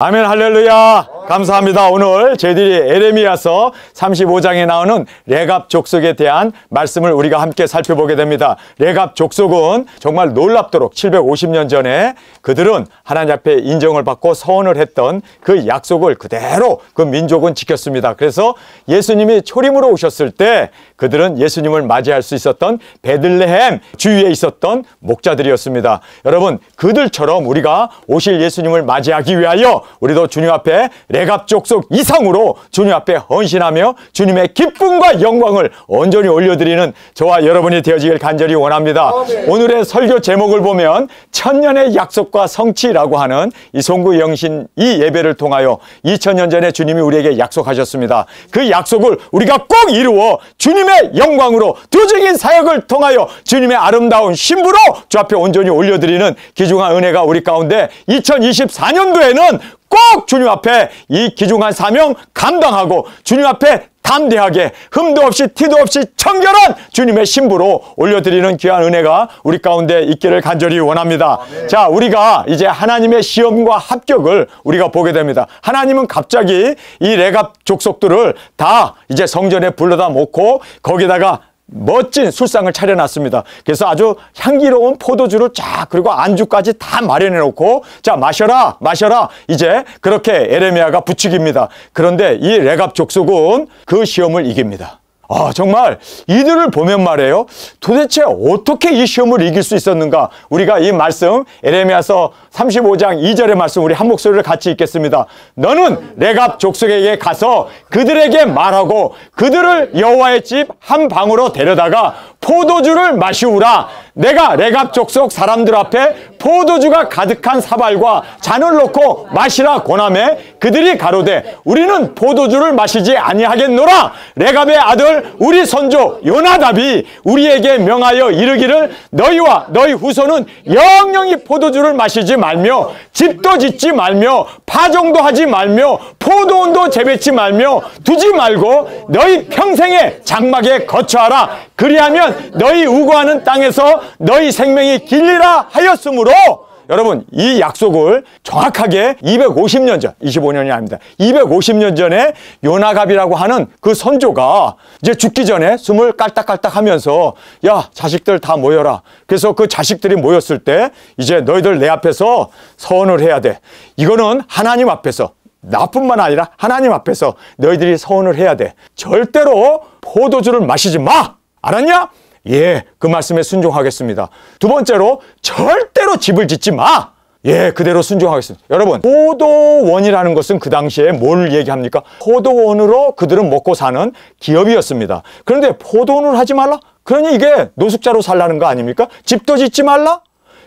아멘, 할렐루야. 감사합니다. 오늘 저희들이 에레미야서 35장에 나오는 레갑 족속에 대한 말씀을 우리가 함께 살펴보게 됩니다. 레갑 족속은 정말 놀랍도록 750년 전에 그들은 하나님 앞에 인정을 받고 서원을 했던 그 약속을 그대로 그 민족은 지켰습니다. 그래서 예수님이 초림으로 오셨을 때 그들은 예수님을 맞이할 수 있었던 베들레헴 주위에 있었던 목자들이었습니다. 여러분, 그들처럼 우리가 오실 예수님을 맞이하기 위하여 우리도 주님 앞에 레갑 족속 이상으로 주님 앞에 헌신하며 주님의 기쁨과 영광을 온전히 올려드리는 저와 여러분이 되어지길 간절히 원합니다. 오늘의 설교 제목을 보면 천년의 약속과 성취라고 하는 이 송구 영신 이 예배를 통하여 2000년 전에 주님이 우리에게 약속하셨습니다. 그 약속을 우리가 꼭 이루어 주님의 영광으로 두적인 사역을 통하여 주님의 아름다운 신부로 주 앞에 온전히 올려드리는 귀중한 은혜가 우리 가운데 2024년도에는 꼭 주님 앞에 이 귀중한 사명 감당하고 주님 앞에 담대하게 흠도 없이 티도 없이 청결한 주님의 신부로 올려드리는 귀한 은혜가 우리 가운데 있기를 간절히 원합니다. 아멘. 자, 우리가 이제 하나님의 시험과 합격을 우리가 보게 됩니다. 하나님은 갑자기 이 레갑 족속들을 다 이제 성전에 불러다 놓고 거기다가 멋진 술상을 차려놨습니다. 그래서 아주 향기로운 포도주를 쫙 그리고 안주까지 다 마련해 놓고 자, 마셔라 마셔라 이제 그렇게 에레미야가 부추깁니다. 그런데 이 레갑 족속은 그 시험을 이깁니다. 정말 이들을 보면 말이에요, 도대체 어떻게 이 시험을 이길 수 있었는가? 우리가 이 말씀 에레미야서 35장 2절의 말씀 우리 한 목소리를 같이 읽겠습니다. 너는 레갑 족속에게 가서 그들에게 말하고 그들을 여호와의 집 한 방으로 데려다가 포도주를 마시우라. 내가 레갑 족속 사람들 앞에 포도주가 가득한 사발과 잔을 놓고 마시라 권하매 그들이 가로되 우리는 포도주를 마시지 아니하겠노라. 레갑의 아들 우리 선조 요나답이 우리에게 명하여 이르기를 너희와 너희 후손은 영영이 포도주를 마시지 말며 집도 짓지 말며 파종도 하지 말며 포도원도 재배치 말며 두지 말고 너희 평생에 장막에 거처하라. 그리하면 너희 우거하는 땅에서 너희 생명이 길리라 하였으므로 여러분, 이 약속을 정확하게 250년 전, 25년이 아닙니다. 250년 전에 요나갑이라고 하는 그 선조가 이제 죽기 전에 숨을 깔딱깔딱 하면서 야, 자식들 다 모여라. 그래서 그 자식들이 모였을 때 이제 너희들 내 앞에서 서원을 해야 돼. 이거는 하나님 앞에서, 나뿐만 아니라 하나님 앞에서 너희들이 서원을 해야 돼. 절대로 포도주를 마시지 마. 알았냐? 예, 그 말씀에 순종하겠습니다. 두 번째로 절대로 집을 짓지 마. 예, 그대로 순종하겠습니다. 여러분, 포도원이라는 것은 그 당시에 뭘 얘기합니까? 포도원으로 그들은 먹고 사는 기업이었습니다. 그런데 포도원을 하지 말라? 그러니 이게 노숙자로 살라는 거 아닙니까? 집도 짓지 말라?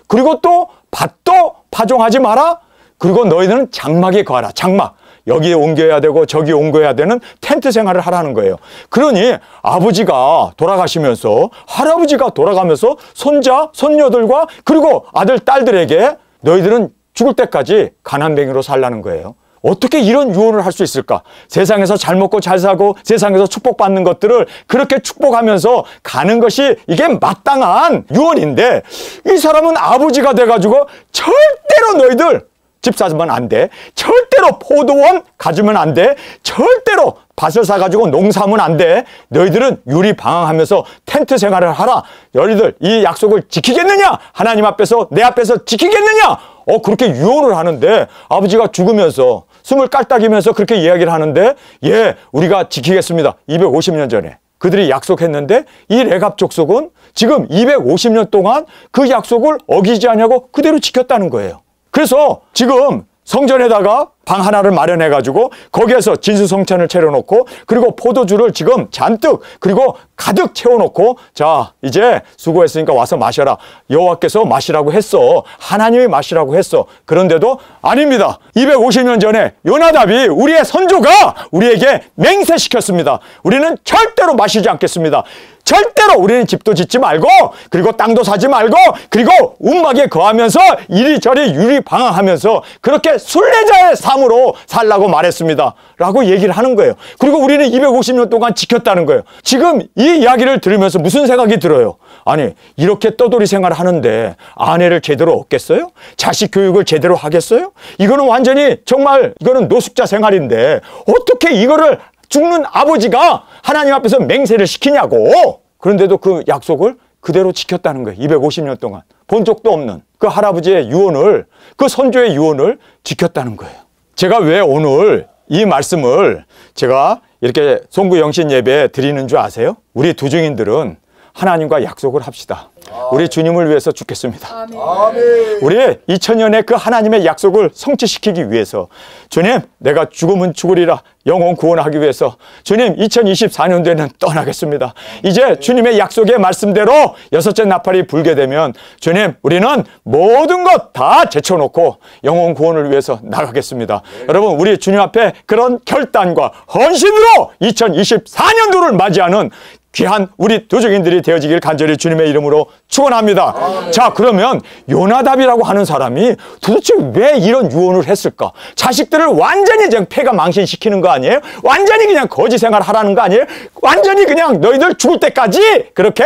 그리고 또 밭도 파종하지 마라? 그리고 너희는 장막에 거하라. 장막. 여기에 옮겨야 되고 저기 옮겨야 되는 텐트 생활을 하라는 거예요. 그러니 아버지가 돌아가시면서 할아버지가 돌아가면서 손자, 손녀들과 그리고 아들, 딸들에게 너희들은 죽을 때까지 가난뱅이로 살라는 거예요. 어떻게 이런 유언을 할 수 있을까? 세상에서 잘 먹고 잘 사고 세상에서 축복받는 것들을 그렇게 축복하면서 가는 것이 이게 마땅한 유언인데 이 사람은 아버지가 돼가지고 절대로 너희들 집 사주면 안 돼. 절대로 포도원 가지면 안 돼. 절대로 밭을 사가지고 농사하면 안 돼. 너희들은 유리방황하면서 텐트 생활을 하라. 너희들 이 약속을 지키겠느냐? 하나님 앞에서 내 앞에서 지키겠느냐? 그렇게 유언을 하는데 아버지가 죽으면서 숨을 깔딱이면서 그렇게 이야기를 하는데 예, 우리가 지키겠습니다. 250년 전에. 그들이 약속했는데 이 레갑 족속은 지금 250년 동안 그 약속을 어기지 않냐고 그대로 지켰다는 거예요. 그래서 지금 성전에다가 방 하나를 마련해가지고 거기에서 진수성찬을 차려놓고 그리고 포도주를 지금 잔뜩 그리고 가득 채워놓고 자, 이제 수고했으니까 와서 마셔라. 여호와께서 마시라고 했어. 하나님이 마시라고 했어. 그런데도 아닙니다. 250년 전에 요나답이 우리의 선조가 우리에게 맹세시켰습니다. 우리는 절대로 마시지 않겠습니다. 절대로 우리는 집도 짓지 말고 그리고 땅도 사지 말고 그리고 움막에 거하면서 이리저리 유리방황하면서 그렇게 순례자의 삶 삶으로 살라고 말했습니다 라고 얘기를 하는 거예요. 그리고 우리는 250년 동안 지켰다는 거예요. 지금 이 이야기를 들으면서 무슨 생각이 들어요? 아니, 이렇게 떠돌이 생활을 하는데 아내를 제대로 얻겠어요? 자식 교육을 제대로 하겠어요? 이거는 완전히 정말 이거는 노숙자 생활인데 어떻게 이거를 죽는 아버지가 하나님 앞에서 맹세를 시키냐고. 그런데도 그 약속을 그대로 지켰다는 거예요. 250년 동안 본 적도 없는 그 할아버지의 유언을, 그 선조의 유언을 지켰다는 거예요. 제가 왜 오늘 이 말씀을 제가 이렇게 송구 영신 예배 드리는 줄 아세요? 우리 두중인들은 하나님과 약속을 합시다. 우리 주님을 위해서 죽겠습니다. 아멘. 우리 2000년의 그 하나님의 약속을 성취시키기 위해서 주님, 내가 죽으면 죽으리라 영혼 구원하기 위해서 주님 2024년도에는 떠나겠습니다. 이제 주님의 약속의 말씀대로 여섯째 나팔이 불게 되면 주님, 우리는 모든 것 다 제쳐놓고 영혼 구원을 위해서 나가겠습니다. 여러분, 우리 주님 앞에 그런 결단과 헌신으로 2024년도를 맞이하는 귀한 우리 두중인들이 되어지길 간절히 주님의 이름으로 축원합니다. 자, 그러면 요나답이라고 하는 사람이 도대체 왜 이런 유언을 했을까? 자식들을 완전히 그냥 폐가 망신시키는 거 아니에요? 완전히 그냥 거지 생활 하라는 거 아니에요? 완전히 그냥 너희들 죽을 때까지 그렇게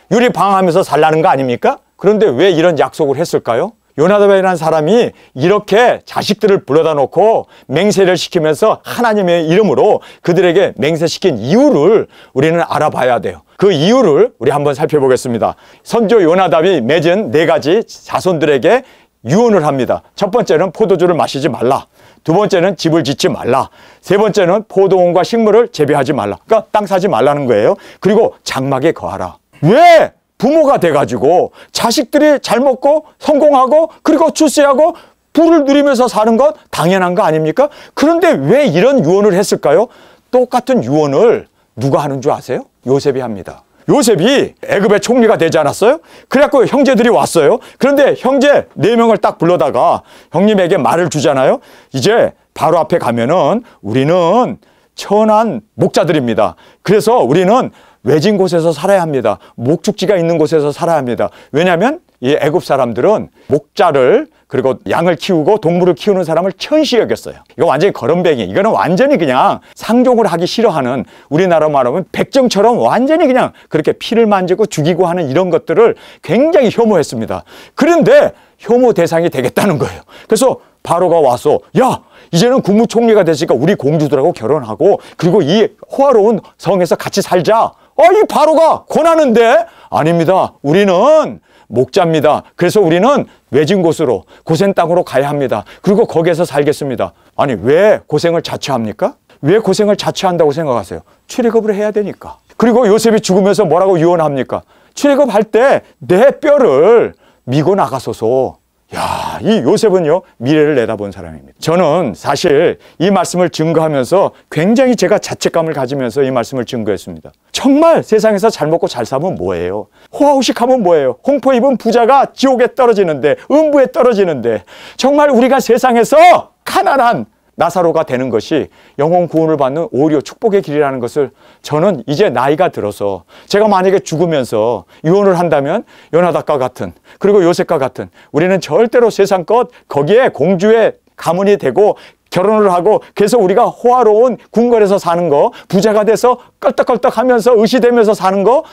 유리방황하면서 살라는 거 아닙니까? 그런데 왜 이런 약속을 했을까요? 요나답이라는 사람이 이렇게 자식들을 불러다 놓고 맹세를 시키면서 하나님의 이름으로 그들에게 맹세시킨 이유를 우리는 알아봐야 돼요. 그 이유를 우리 한번 살펴보겠습니다. 선조 요나답이 맺은 4가지 자손들에게 유언을 합니다. 첫 번째는 포도주를 마시지 말라. 두 번째는 집을 짓지 말라. 세 번째는 포도원과 식물을 재배하지 말라. 그러니까 땅 사지 말라는 거예요. 그리고 장막에 거하라. 왜? 부모가 돼가지고 자식들이 잘 먹고 성공하고 그리고 출세하고 부를 누리면서 사는 건 당연한 거 아닙니까? 그런데 왜 이런 유언을 했을까요? 똑같은 유언을 누가 하는 줄 아세요? 요셉이 합니다. 요셉이 애굽의 총리가 되지 않았어요? 그래갖고 형제들이 왔어요. 그런데 형제 4명을 딱 불러다가 형님에게 말을 주잖아요. 이제 바로 앞에 가면은 우리는 천한 목자들입니다. 그래서 우리는 외진 곳에서 살아야 합니다. 목축지가 있는 곳에서 살아야 합니다. 왜냐하면 이 애굽 사람들은 목자를 그리고 양을 키우고 동물을 키우는 사람을 천시 여겼어요. 이거 완전히 거름뱅이. 이거는 완전히 그냥 상종을 하기 싫어하는, 우리나라 말하면 백정처럼 완전히 그냥 그렇게 피를 만지고 죽이고 하는 이런 것들을 굉장히 혐오했습니다. 그런데 혐오 대상이 되겠다는 거예요. 그래서 바로가 와서 야, 이제는 국무총리가 됐으니까 우리 공주들하고 결혼하고 그리고 이 호화로운 성에서 같이 살자. 이 바로가 권하는데 아닙니다. 우리는 목자입니다. 그래서 우리는 외진 곳으로 고센 땅으로 가야 합니다. 그리고 거기에서 살겠습니다. 아니, 왜 고생을 자처합니까? 왜 고생을 자처한다고 생각하세요? 출애굽을 해야 되니까. 그리고 요셉이 죽으면서 뭐라고 유언합니까? 출애굽할 때 내 뼈를 미고 나가소서. 야, 이 요셉은요, 미래를 내다본 사람입니다. 저는 사실 이 말씀을 증거하면서 굉장히 제가 자책감을 가지면서 이 말씀을 증거했습니다. 정말 세상에서 잘 먹고 잘 사면 뭐예요? 호화호식하면 뭐예요? 홍포 입은 부자가 지옥에 떨어지는데, 음부에 떨어지는데, 정말 우리가 세상에서 가난한 나사로가 되는 것이 영혼 구원을 받는 오히려 축복의 길이라는 것을 저는 이제 나이가 들어서 제가 만약에 죽으면서 유언을 한다면 요나답과 같은, 그리고 요셉과 같은, 우리는 절대로 세상 것 거기에 공주의 가문이 되고 결혼을 하고 그래서 우리가 호화로운 궁궐에서 사는 거, 부자가 돼서 껄떡껄떡 하면서 의시되면서 사는 거,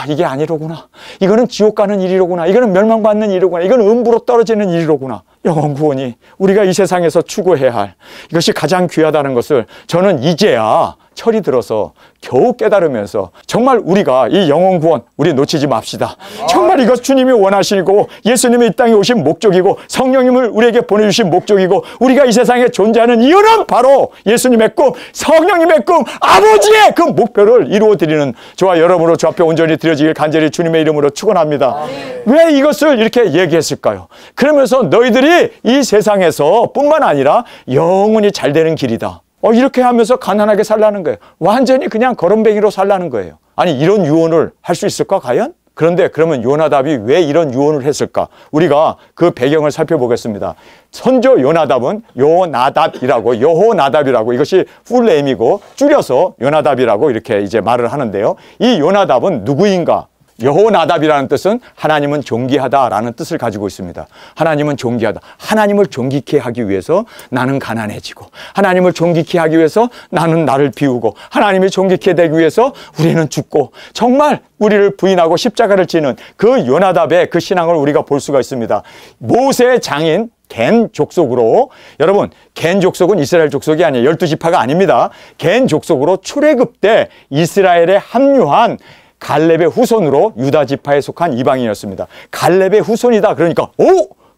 이게 아니로구나. 이거는 지옥 가는 일이로구나. 이거는 멸망받는 일이로구나. 이거는 음부로 떨어지는 일이로구나. 영혼 구원이 우리가 이 세상에서 추구해야 할 이것이 가장 귀하다는 것을 저는 이제야 철이 들어서 겨우 깨달으면서 정말 우리가 이 영혼 구원 우리 놓치지 맙시다. 정말 이것 주님이 원하시고 예수님이 이 땅에 오신 목적이고 성령님을 우리에게 보내주신 목적이고 우리가 이 세상에 존재하는 이유는 바로 예수님의 꿈, 성령님의 꿈, 아버지의 그 목표를 이루어드리는 저와 여러분으로 주 앞에 온전히 드려지길 간절히 주님의 이름으로 축원합니다. 왜 이것을 이렇게 얘기했을까요? 그러면서 너희들이 이 세상에서 뿐만 아니라 영원히 잘 되는 길이다. 이렇게 하면서 가난하게 살라는 거예요. 완전히 그냥 거름뱅이로 살라는 거예요. 아니, 이런 유언을 할 수 있을까 과연? 그런데 그러면 요나답이 왜 이런 유언을 했을까? 우리가 그 배경을 살펴보겠습니다. 선조 요나답은 여호나답이라고 이것이 풀네임이고 줄여서 요나답이라고 이렇게 이제 말을 하는데요. 이 요나답은 누구인가? 여호나답이라는 뜻은 하나님은 존귀하다라는 뜻을 가지고 있습니다. 하나님은 존귀하다. 하나님을 존귀케 하기 위해서 나는 가난해지고, 하나님을 존귀케 하기 위해서 나는 나를 비우고, 하나님이 존귀케 되기 위해서 우리는 죽고, 정말 우리를 부인하고 십자가를 지는 그 요나답의 그 신앙을 우리가 볼 수가 있습니다. 모세의 장인 겐 족속으로, 여러분 겐 족속은 이스라엘 족속이 아니에요. 12지파가 아닙니다. 겐 족속으로 출애굽 때 이스라엘에 합류한 갈렙의 후손으로 유다 지파에 속한 이방인이었습니다. 갈렙의 후손이다 그러니까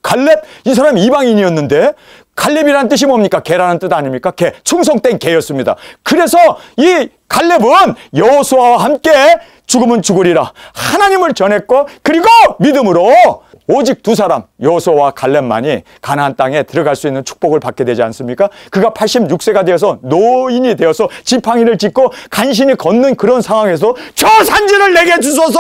갈렙? 이 사람이 이방인이었는데, 갈렙이라는 뜻이 뭡니까? 개라는 뜻 아닙니까? 개, 충성된 개였습니다. 그래서 이 갈렙은 여호수아와 함께 죽으면 죽으리라 하나님을 전했고, 그리고 믿음으로 오직 두 사람, 여호수아와 갈렙만이 가나안 땅에 들어갈 수 있는 축복을 받게 되지 않습니까? 그가 86세가 되어서 노인이 되어서 지팡이를 짚고 간신히 걷는 그런 상황에서 저 산지를 내게 주소서,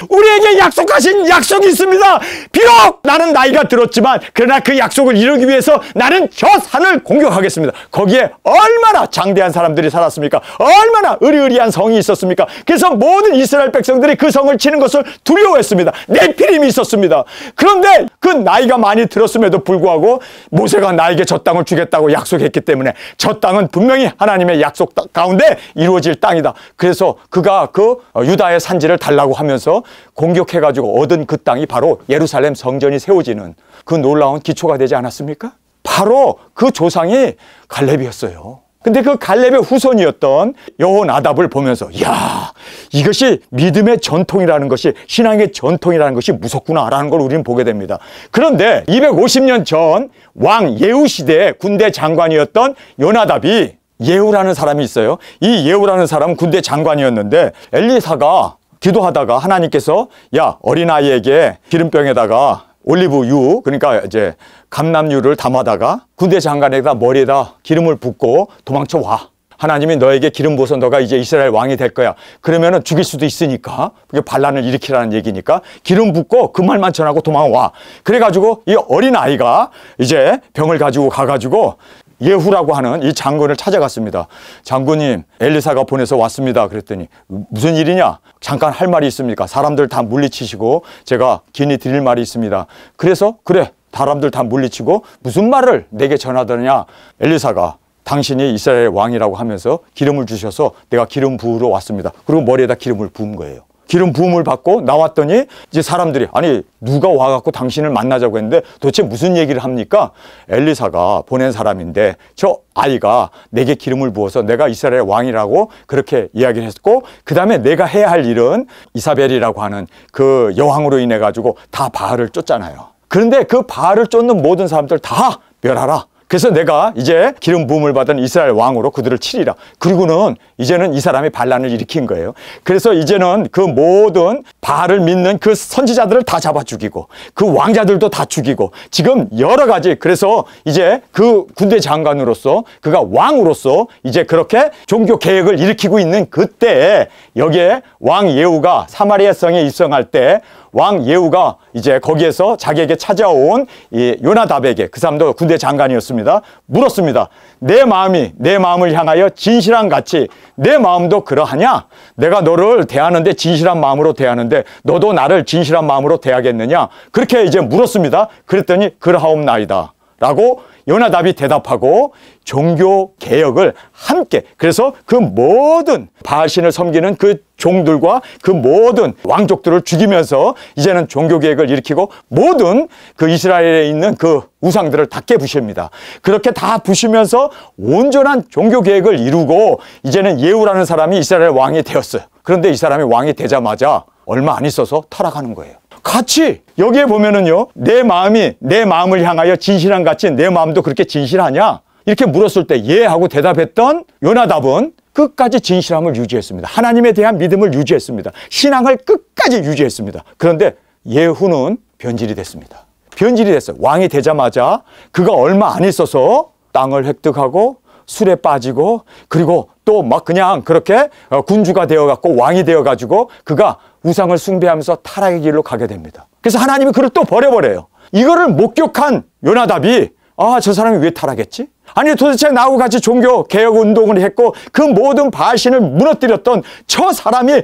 우리에게 약속하신 약속이 있습니다. 비록 나는 나이가 들었지만 그러나 그 약속을 이루기 위해서 나는 저 산을 공격하겠습니다. 거기에 얼마나 장대한 사람들이 살았습니까? 얼마나 의리의리한 성이 있었습니까? 그래서 모든 이스라엘 백성들이 그 성을 치는 것을 두려워했습니다. 내피림이 있었습니다. 그런데 그 나이가 많이 들었음에도 불구하고 모세가 나에게 저 땅을 주겠다고 약속했기 때문에 저 땅은 분명히 하나님의 약속 가운데 이루어질 땅이다. 그래서 그가 그 유다의 산지를 달라고 하면서 공격해가지고 얻은 그 땅이 바로 예루살렘 성전이 세워지는 그 놀라운 기초가 되지 않았습니까? 바로 그 조상이 갈렙이었어요. 근데 그 갈렙의 후손이었던 여호나답을 보면서, 야, 이것이 믿음의 전통이라는 것이, 신앙의 전통이라는 것이 무섭구나라는 걸 우리는 보게 됩니다. 그런데 250년 전 왕 예후 시대의 군대 장관이었던 요나답이, 예후라는 사람이 있어요. 이 예후라는 사람은 군대 장관이었는데, 엘리사가 기도하다가 하나님께서, 야, 어린아이에게 기름병에다가 올리브유, 그러니까 이제 감람유를 담아다가 군대 장관에다 머리에다 기름을 붓고 도망쳐 와. 하나님이 너에게 기름 부어서 너가 이제 이스라엘 왕이 될 거야. 그러면은 죽일 수도 있으니까, 그게 반란을 일으키라는 얘기니까 기름 붓고 그 말만 전하고 도망와. 그래가지고 이 어린아이가 이제 병을 가지고 가가지고 예후라고 하는 이 장군을 찾아갔습니다. 장군님, 엘리사가 보내서 왔습니다. 그랬더니 무슨 일이냐? 잠깐 할 말이 있습니까? 사람들 다 물리치시고 제가 긴히 드릴 말이 있습니다. 그래서 그래, 사람들 다 물리치고 무슨 말을 내게 전하더냐? 엘리사가 당신이 이스라엘 왕이라고 하면서 기름을 주셔서 내가 기름 부으러 왔습니다. 그리고 머리에다 기름을 부은 거예요. 기름 부음을 받고 나왔더니 이제 사람들이, 아니 누가 와갖고 당신을 만나자고 했는데 도대체 무슨 얘기를 합니까? 엘리사가 보낸 사람인데 저 아이가 내게 기름을 부어서 내가 이스라엘 왕이라고 그렇게 이야기를 했고, 그 다음에 내가 해야 할 일은 이사벨이라고 하는 그 여왕으로 인해 가지고 다 바알을 쫓잖아요. 그런데 그 바알을 쫓는 모든 사람들 다 멸하라. 그래서 내가 이제 기름 부음을 받은 이스라엘 왕으로 그들을 치리라. 그리고는 이제는 이 사람이 반란을 일으킨 거예요. 그래서 이제는 그 모든 바알을 믿는 그 선지자들을 다 잡아 죽이고 그 왕자들도 다 죽이고 지금 여러 가지, 그래서 이제 그 군대 장관으로서 그가 왕으로서 이제 그렇게 종교 개혁을 일으키고 있는 그때에 여기에 왕 예후가 사마리아 성에 입성할 때 왕 예후가 이제 거기에서 자기에게 찾아온 이 요나답에게, 그 사람도 군대 장관이었습니다, 물었습니다. 내 마음이 내 마음을 향하여 진실한 같이 내 마음도 그러하냐? 내가 너를 대하는데 진실한 마음으로 대하는데 너도 나를 진실한 마음으로 대하겠느냐? 그렇게 이제 물었습니다. 그랬더니 그러하옵나이다 라고 요나답이 대답하고 종교 개혁을 함께, 그래서 그 모든 바알신을 섬기는 그 종들과 그 모든 왕족들을 죽이면서 이제는 종교 개혁을 일으키고 모든 그 이스라엘에 있는 그 우상들을 다 깨부십니다. 그렇게 다 부시면서 온전한 종교 개혁을 이루고 이제는 예후라는 사람이 이스라엘 왕이 되었어요. 그런데 이 사람이 왕이 되자마자 얼마 안 있어서 타락하는 거예요. 같이 여기에 보면은요, 내 마음이 내 마음을 향하여 진실한 같이 내 마음도 그렇게 진실하냐? 이렇게 물었을 때 예 하고 대답했던 요나답은 끝까지 진실함을 유지했습니다. 하나님에 대한 믿음을 유지했습니다. 신앙을 끝까지 유지했습니다. 그런데 예후는 변질이 됐습니다. 변질이 됐어요. 왕이 되자마자 그가 얼마 안 있어서 땅을 획득하고 술에 빠지고, 그리고 또 막 그냥 그렇게 군주가 되어갖고 왕이 되어가지고 그가 우상을 숭배하면서 타락의 길로 가게 됩니다. 그래서 하나님이 그를 또 버려버려요. 이거를 목격한 요나답이 아, 저 사람이 왜 타락했지? 아니 도대체 나하고 같이 종교 개혁 운동을 했고 그 모든 바알신을 무너뜨렸던 저 사람이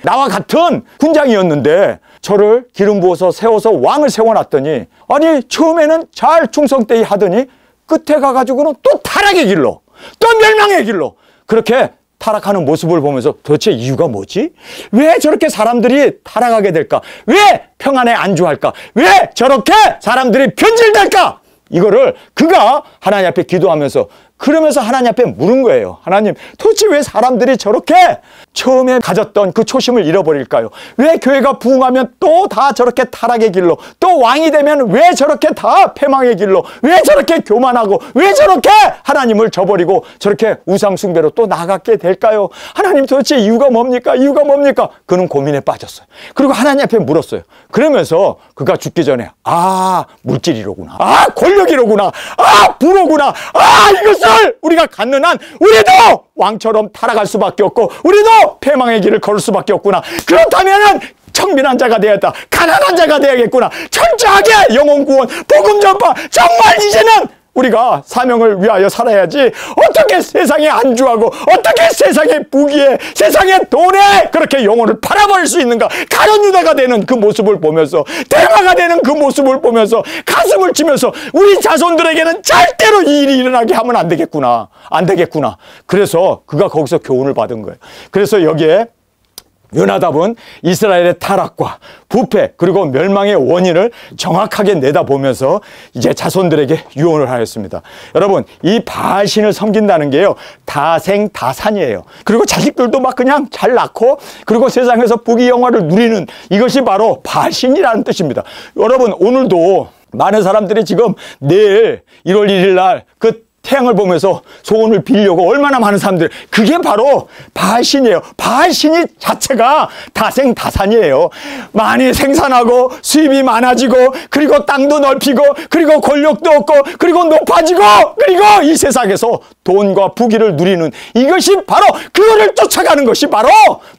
나와 같은 군장이었는데 저를 기름 부어서 세워서 왕을 세워놨더니 아니 처음에는 잘 충성되이 하더니 끝에 가가지고는 또 타락의 길로 또 멸망의 길로 그렇게 타락하는 모습을 보면서 도대체 이유가 뭐지? 왜 저렇게 사람들이 타락하게 될까? 왜 평안에 안주할까? 왜 저렇게 사람들이 변질될까? 이거를 그가 하나님 앞에 기도하면서 그러면서 하나님 앞에 물은 거예요. 하나님, 도대체 왜 사람들이 저렇게 처음에 가졌던 그 초심을 잃어버릴까요? 왜 교회가 부흥하면 또 다 저렇게 타락의 길로, 또 왕이 되면 왜 저렇게 다 패망의 길로, 왜 저렇게 교만하고, 왜 저렇게 하나님을 저버리고 저렇게 우상숭배로 또 나가게 될까요? 하나님, 도대체 이유가 뭡니까? 이유가 뭡니까? 그는 고민에 빠졌어요. 그리고 하나님 앞에 물었어요. 그러면서 그가 죽기 전에 아, 물질이로구나. 아, 권력이로구나. 아, 부로구나. 아, 이것을 우리가 갖는 한 우리도 왕처럼 타락할 수밖에 없고 우리도 패망의 길을 걸을 수밖에 없구나. 그렇다면은 청빈한 자가 되었다. 가난한 자가 되어야겠구나. 철저하게 영혼 구원, 복음 전파. 정말 이제는 우리가 사명을 위하여 살아야지 어떻게 세상에 안주하고 어떻게 세상의 부귀에 세상의 돈에 그렇게 영혼을 팔아버릴 수 있는가. 가룟 유다가 되는 그 모습을 보면서 대마가 되는 그 모습을 보면서 가슴을 치면서 우리 자손들에게는 절대로 이 일이 일어나게 하면 안 되겠구나. 안 되겠구나. 그래서 그가 거기서 교훈을 받은 거예요. 그래서 여기에 요나답은 이스라엘의 타락과 부패 그리고 멸망의 원인을 정확하게 내다보면서 이제 자손들에게 유언을 하였습니다. 여러분, 이 바알신을 섬긴다는 게요 다생다산이에요. 그리고 자식들도 막 그냥 잘 낳고 그리고 세상에서 부귀영화를 누리는 이것이 바로 바알신이라는 뜻입니다. 여러분, 오늘도 많은 사람들이 지금 내일 1월 1일 날 그 태양을 보면서 소원을 빌려고 얼마나 많은 사람들, 그게 바로 바알신이에요. 바알신이 자체가 다생다산이에요. 많이 생산하고 수입이 많아지고 그리고 땅도 넓히고 그리고 권력도 얻고 그리고 높아지고 그리고 이 세상에서 돈과 부귀를 누리는 이것이 바로 그거를 쫓아가는 것이 바로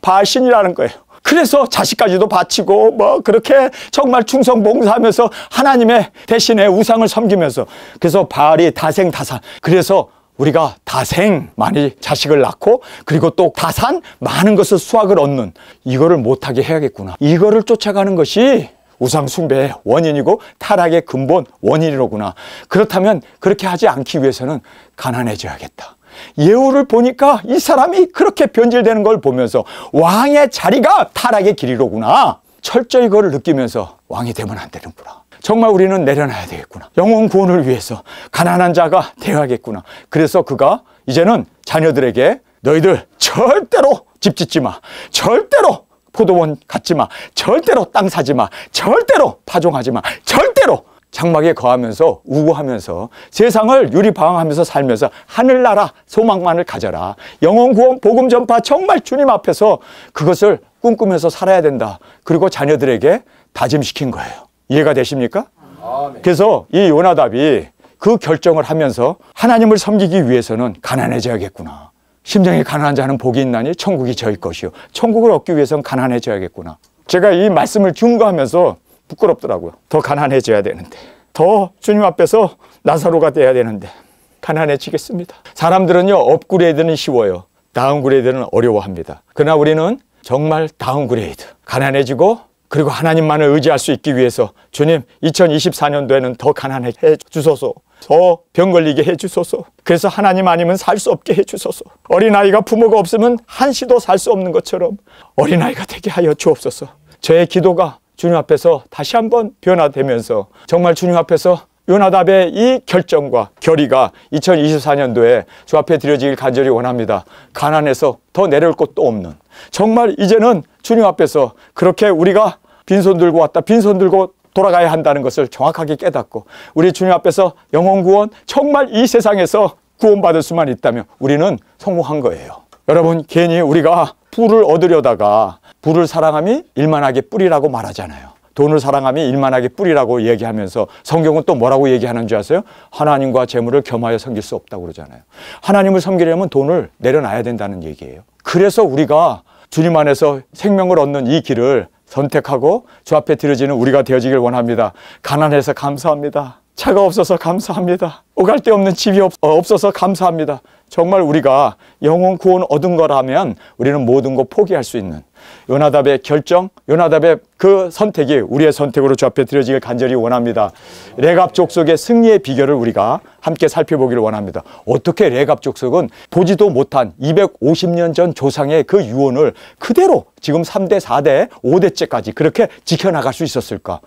바알신이라는 거예요. 그래서 자식까지도 바치고 뭐 그렇게 정말 충성 봉사하면서 하나님의 대신에 우상을 섬기면서 그래서 바알이 다생다산. 그래서 우리가 다생 많이 자식을 낳고 그리고 또 다산 많은 것을 수확을 얻는 이거를 못하게 해야겠구나. 이거를 쫓아가는 것이 우상 숭배의 원인이고 타락의 근본 원인이로구나. 그렇다면 그렇게 하지 않기 위해서는 가난해져야겠다. 예후를 보니까 이 사람이 그렇게 변질되는 걸 보면서 왕의 자리가 타락의 길이로구나. 철저히 그걸 느끼면서 왕이 되면 안 되는구나. 정말 우리는 내려놔야 되겠구나. 영혼 구원을 위해서 가난한 자가 되어야겠구나. 그래서 그가 이제는 자녀들에게 너희들 절대로 집 짓지 마. 절대로 포도원 갖지 마. 절대로 땅 사지 마. 절대로 파종하지 마. 절대로 장막에 거하면서 우고하면서 세상을 유리방황하면서 살면서 하늘나라 소망만을 가져라. 영혼 구원 복음 전파 정말 주님 앞에서 그것을 꿈꾸면서 살아야 된다. 그리고 자녀들에게 다짐시킨 거예요. 이해가 되십니까? 아멘. 그래서 이 요나답이 그 결정을 하면서 하나님을 섬기기 위해서는 가난해져야겠구나. 심령이 가난한 자는 복이 있나니 천국이 저희 것이요. 천국을 얻기 위해서는 가난해져야겠구나. 제가 이 말씀을 증거하면서 부끄럽더라고요. 더 가난해져야 되는데, 더 주님 앞에서 나사로가 돼야 되는데 가난해지겠습니다. 사람들은요, 업그레이드는 쉬워요. 다운그레이드는 어려워합니다. 그러나 우리는 정말 다운그레이드, 가난해지고 그리고 하나님만을 의지할 수 있기 위해서 주님 2024년도에는 더 가난해 주소서, 더 병 걸리게 해 주소서. 그래서 하나님 아니면 살 수 없게 해 주소서. 어린아이가 부모가 없으면 한시도 살 수 없는 것처럼 어린아이가 되게 하여 주옵소서. 저의 기도가 주님 앞에서 다시 한번 변화되면서 정말 주님 앞에서 요나답의 이 결정과 결의가 2024년도에 주 앞에 드려지길 간절히 원합니다. 가난해서 더 내려올 곳도 없는, 정말 이제는 주님 앞에서 그렇게 우리가 빈손 들고 왔다, 빈손 들고 돌아가야 한다는 것을 정확하게 깨닫고 우리 주님 앞에서 영혼 구원, 정말 이 세상에서 구원받을 수만 있다면 우리는 성공한 거예요. 여러분, 괜히 우리가 부를 얻으려다가 부를 사랑함이 일만하게 뿌리라고 말하잖아요. 돈을 사랑함이 일만하게 뿌리라고 얘기하면서 성경은 또 뭐라고 얘기하는 줄 아세요? 하나님과 재물을 겸하여 섬길 수 없다고 그러잖아요. 하나님을 섬기려면 돈을 내려놔야 된다는 얘기예요. 그래서 우리가 주님 안에서 생명을 얻는 이 길을 선택하고 주 앞에 드려지는 우리가 되어지길 원합니다. 가난해서 감사합니다. 차가 없어서 감사합니다. 오갈 데 없는 집이 없어서 감사합니다. 정말 우리가 영혼 구원 얻은 거라면 우리는 모든 거 포기할 수 있는 요나답의 결정, 요나답의 그 선택이 우리의 선택으로 주 앞에 드려지길 간절히 원합니다. 레갑 족속의 승리의 비결을 우리가 함께 살펴보기를 원합니다. 어떻게 레갑 족속은 보지도 못한 250년 전 조상의 그 유언을 그대로 지금 3대, 4대, 5대째까지 그렇게 지켜나갈 수 있었을까?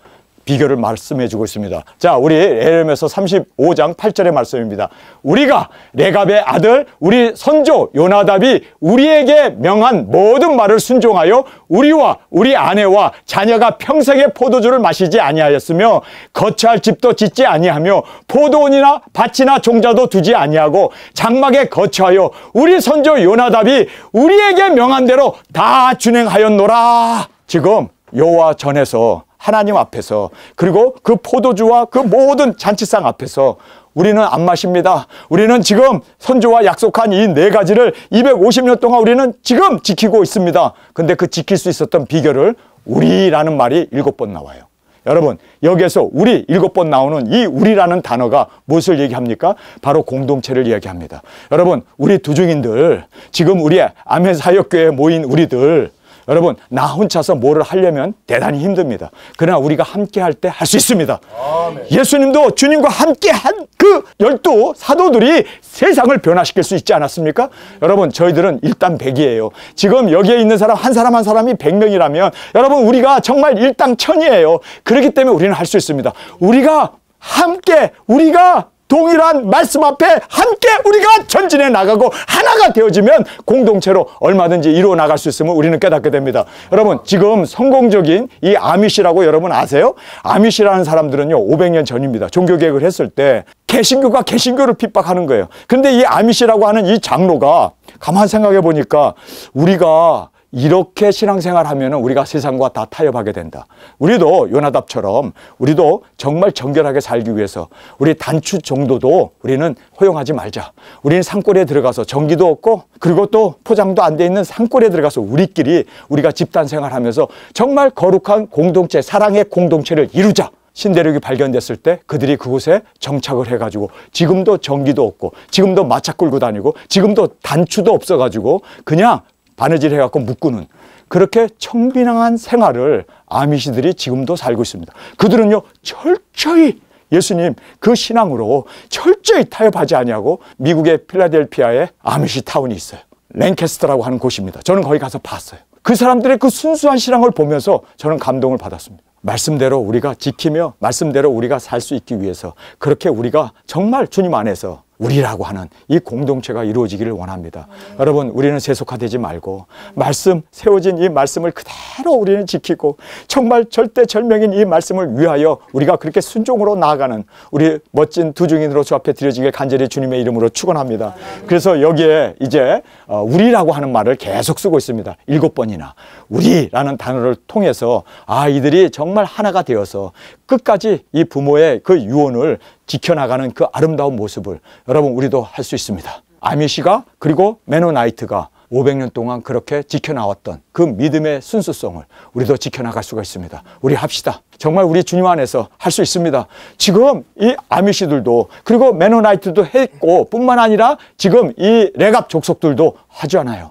비결을 말씀해 주고 있습니다. 자, 우리 에레미야서 35장 8절의 말씀입니다. 우리가 레갑의 아들 우리 선조 요나답이 우리에게 명한 모든 말을 순종하여 우리와 우리 아내와 자녀가 평생에 포도주를 마시지 아니하였으며 거처할 집도 짓지 아니하며 포도원이나 밭이나 종자도 두지 아니하고 장막에 거처하여 우리 선조 요나답이 우리에게 명한 대로 다 준행하였노라. 지금 여호와 전에서 하나님 앞에서 그리고 그 포도주와 그 모든 잔치상 앞에서 우리는 안 마십니다. 우리는 지금 선조와 약속한 이 4가지를 250년 동안 우리는 지금 지키고 있습니다. 근데 그 지킬 수 있었던 비결을 우리라는 말이 7번 나와요. 여러분, 여기에서 우리 7번 나오는 이 우리라는 단어가 무엇을 얘기합니까? 바로 공동체를 이야기합니다. 여러분, 우리 두중인들, 지금 우리 아멘 사역교회에 모인 우리들, 여러분, 나 혼자서 뭐를 하려면 대단히 힘듭니다. 그러나 우리가 함께 할 때 할 수 있습니다. 아멘. 예수님도 주님과 함께 한 그 12 사도들이 세상을 변화시킬 수 있지 않았습니까? 여러분, 저희들은 일당백이에요. 지금 여기에 있는 사람 한 사람이 100명이라면 여러분, 우리가 정말 일당천이에요. 그렇기 때문에 우리는 할 수 있습니다. 우리가 함께, 우리가 동일한 말씀 앞에 함께 우리가 전진해 나가고 하나가 되어지면 공동체로 얼마든지 이루어 나갈 수 있음을 우리는 깨닫게 됩니다. 여러분, 지금 성공적인 이 아미시라고 여러분 아세요? 아미시라는 사람들은요 500년 전입니다. 종교개혁을 했을 때 개신교가 개신교를 핍박하는 거예요. 그런데 이 아미시라고 하는 이 장로가 가만 생각해 보니까 우리가 이렇게 신앙생활하면 우리가 세상과 다 타협하게 된다. 우리도 요나답처럼 우리도 정말 정결하게 살기 위해서 우리 단추 정도도 우리는 허용하지 말자. 우리는 산골에 들어가서 전기도 없고 그리고 또 포장도 안 돼 있는 산골에 들어가서 우리끼리 우리가 집단 생활하면서 정말 거룩한 공동체, 사랑의 공동체를 이루자. 신대륙이 발견됐을 때 그들이 그곳에 정착을 해가지고 지금도 전기도 없고 지금도 마차 끌고 다니고 지금도 단추도 없어가지고 그냥 바느질 해갖고 묶는 그렇게 청빈한 생활을 아미시들이 지금도 살고 있습니다. 그들은요 철저히 예수님 그 신앙으로 철저히 타협하지 아니하고 미국의 필라델피아에 아미시 타운이 있어요. 랭캐스터라고 하는 곳입니다. 저는 거기 가서 봤어요. 그 사람들의 그 순수한 신앙을 보면서 저는 감동을 받았습니다. 말씀대로 우리가 지키며 말씀대로 우리가 살 수 있기 위해서 그렇게 우리가 정말 주님 안에서 우리라고 하는 이 공동체가 이루어지기를 원합니다. 여러분, 우리는 세속화되지 말고 말씀, 세워진 이 말씀을 그대로 우리는 지키고 정말 절대절명인 이 말씀을 위하여 우리가 그렇게 순종으로 나아가는 우리 멋진 두중인으로 주 앞에 드려지길 간절히 주님의 이름으로 축원합니다. 그래서 여기에 이제 우리라고 하는 말을 계속 쓰고 있습니다. 7번이나 우리라는 단어를 통해서 이들이 정말 하나가 되어서 끝까지 이 부모의 그 유언을 지켜나가는 그 아름다운 모습을 여러분 우리도 할 수 있습니다. 아미시가 그리고 메노나이트가 500년 동안 그렇게 지켜나왔던 그 믿음의 순수성을 우리도 지켜나갈 수가 있습니다. 우리 합시다. 정말 우리 주님 안에서 할 수 있습니다. 지금 이 아미시들도 그리고 메노나이트도 했고 뿐만 아니라 지금 이 레갑 족속들도 하잖아요.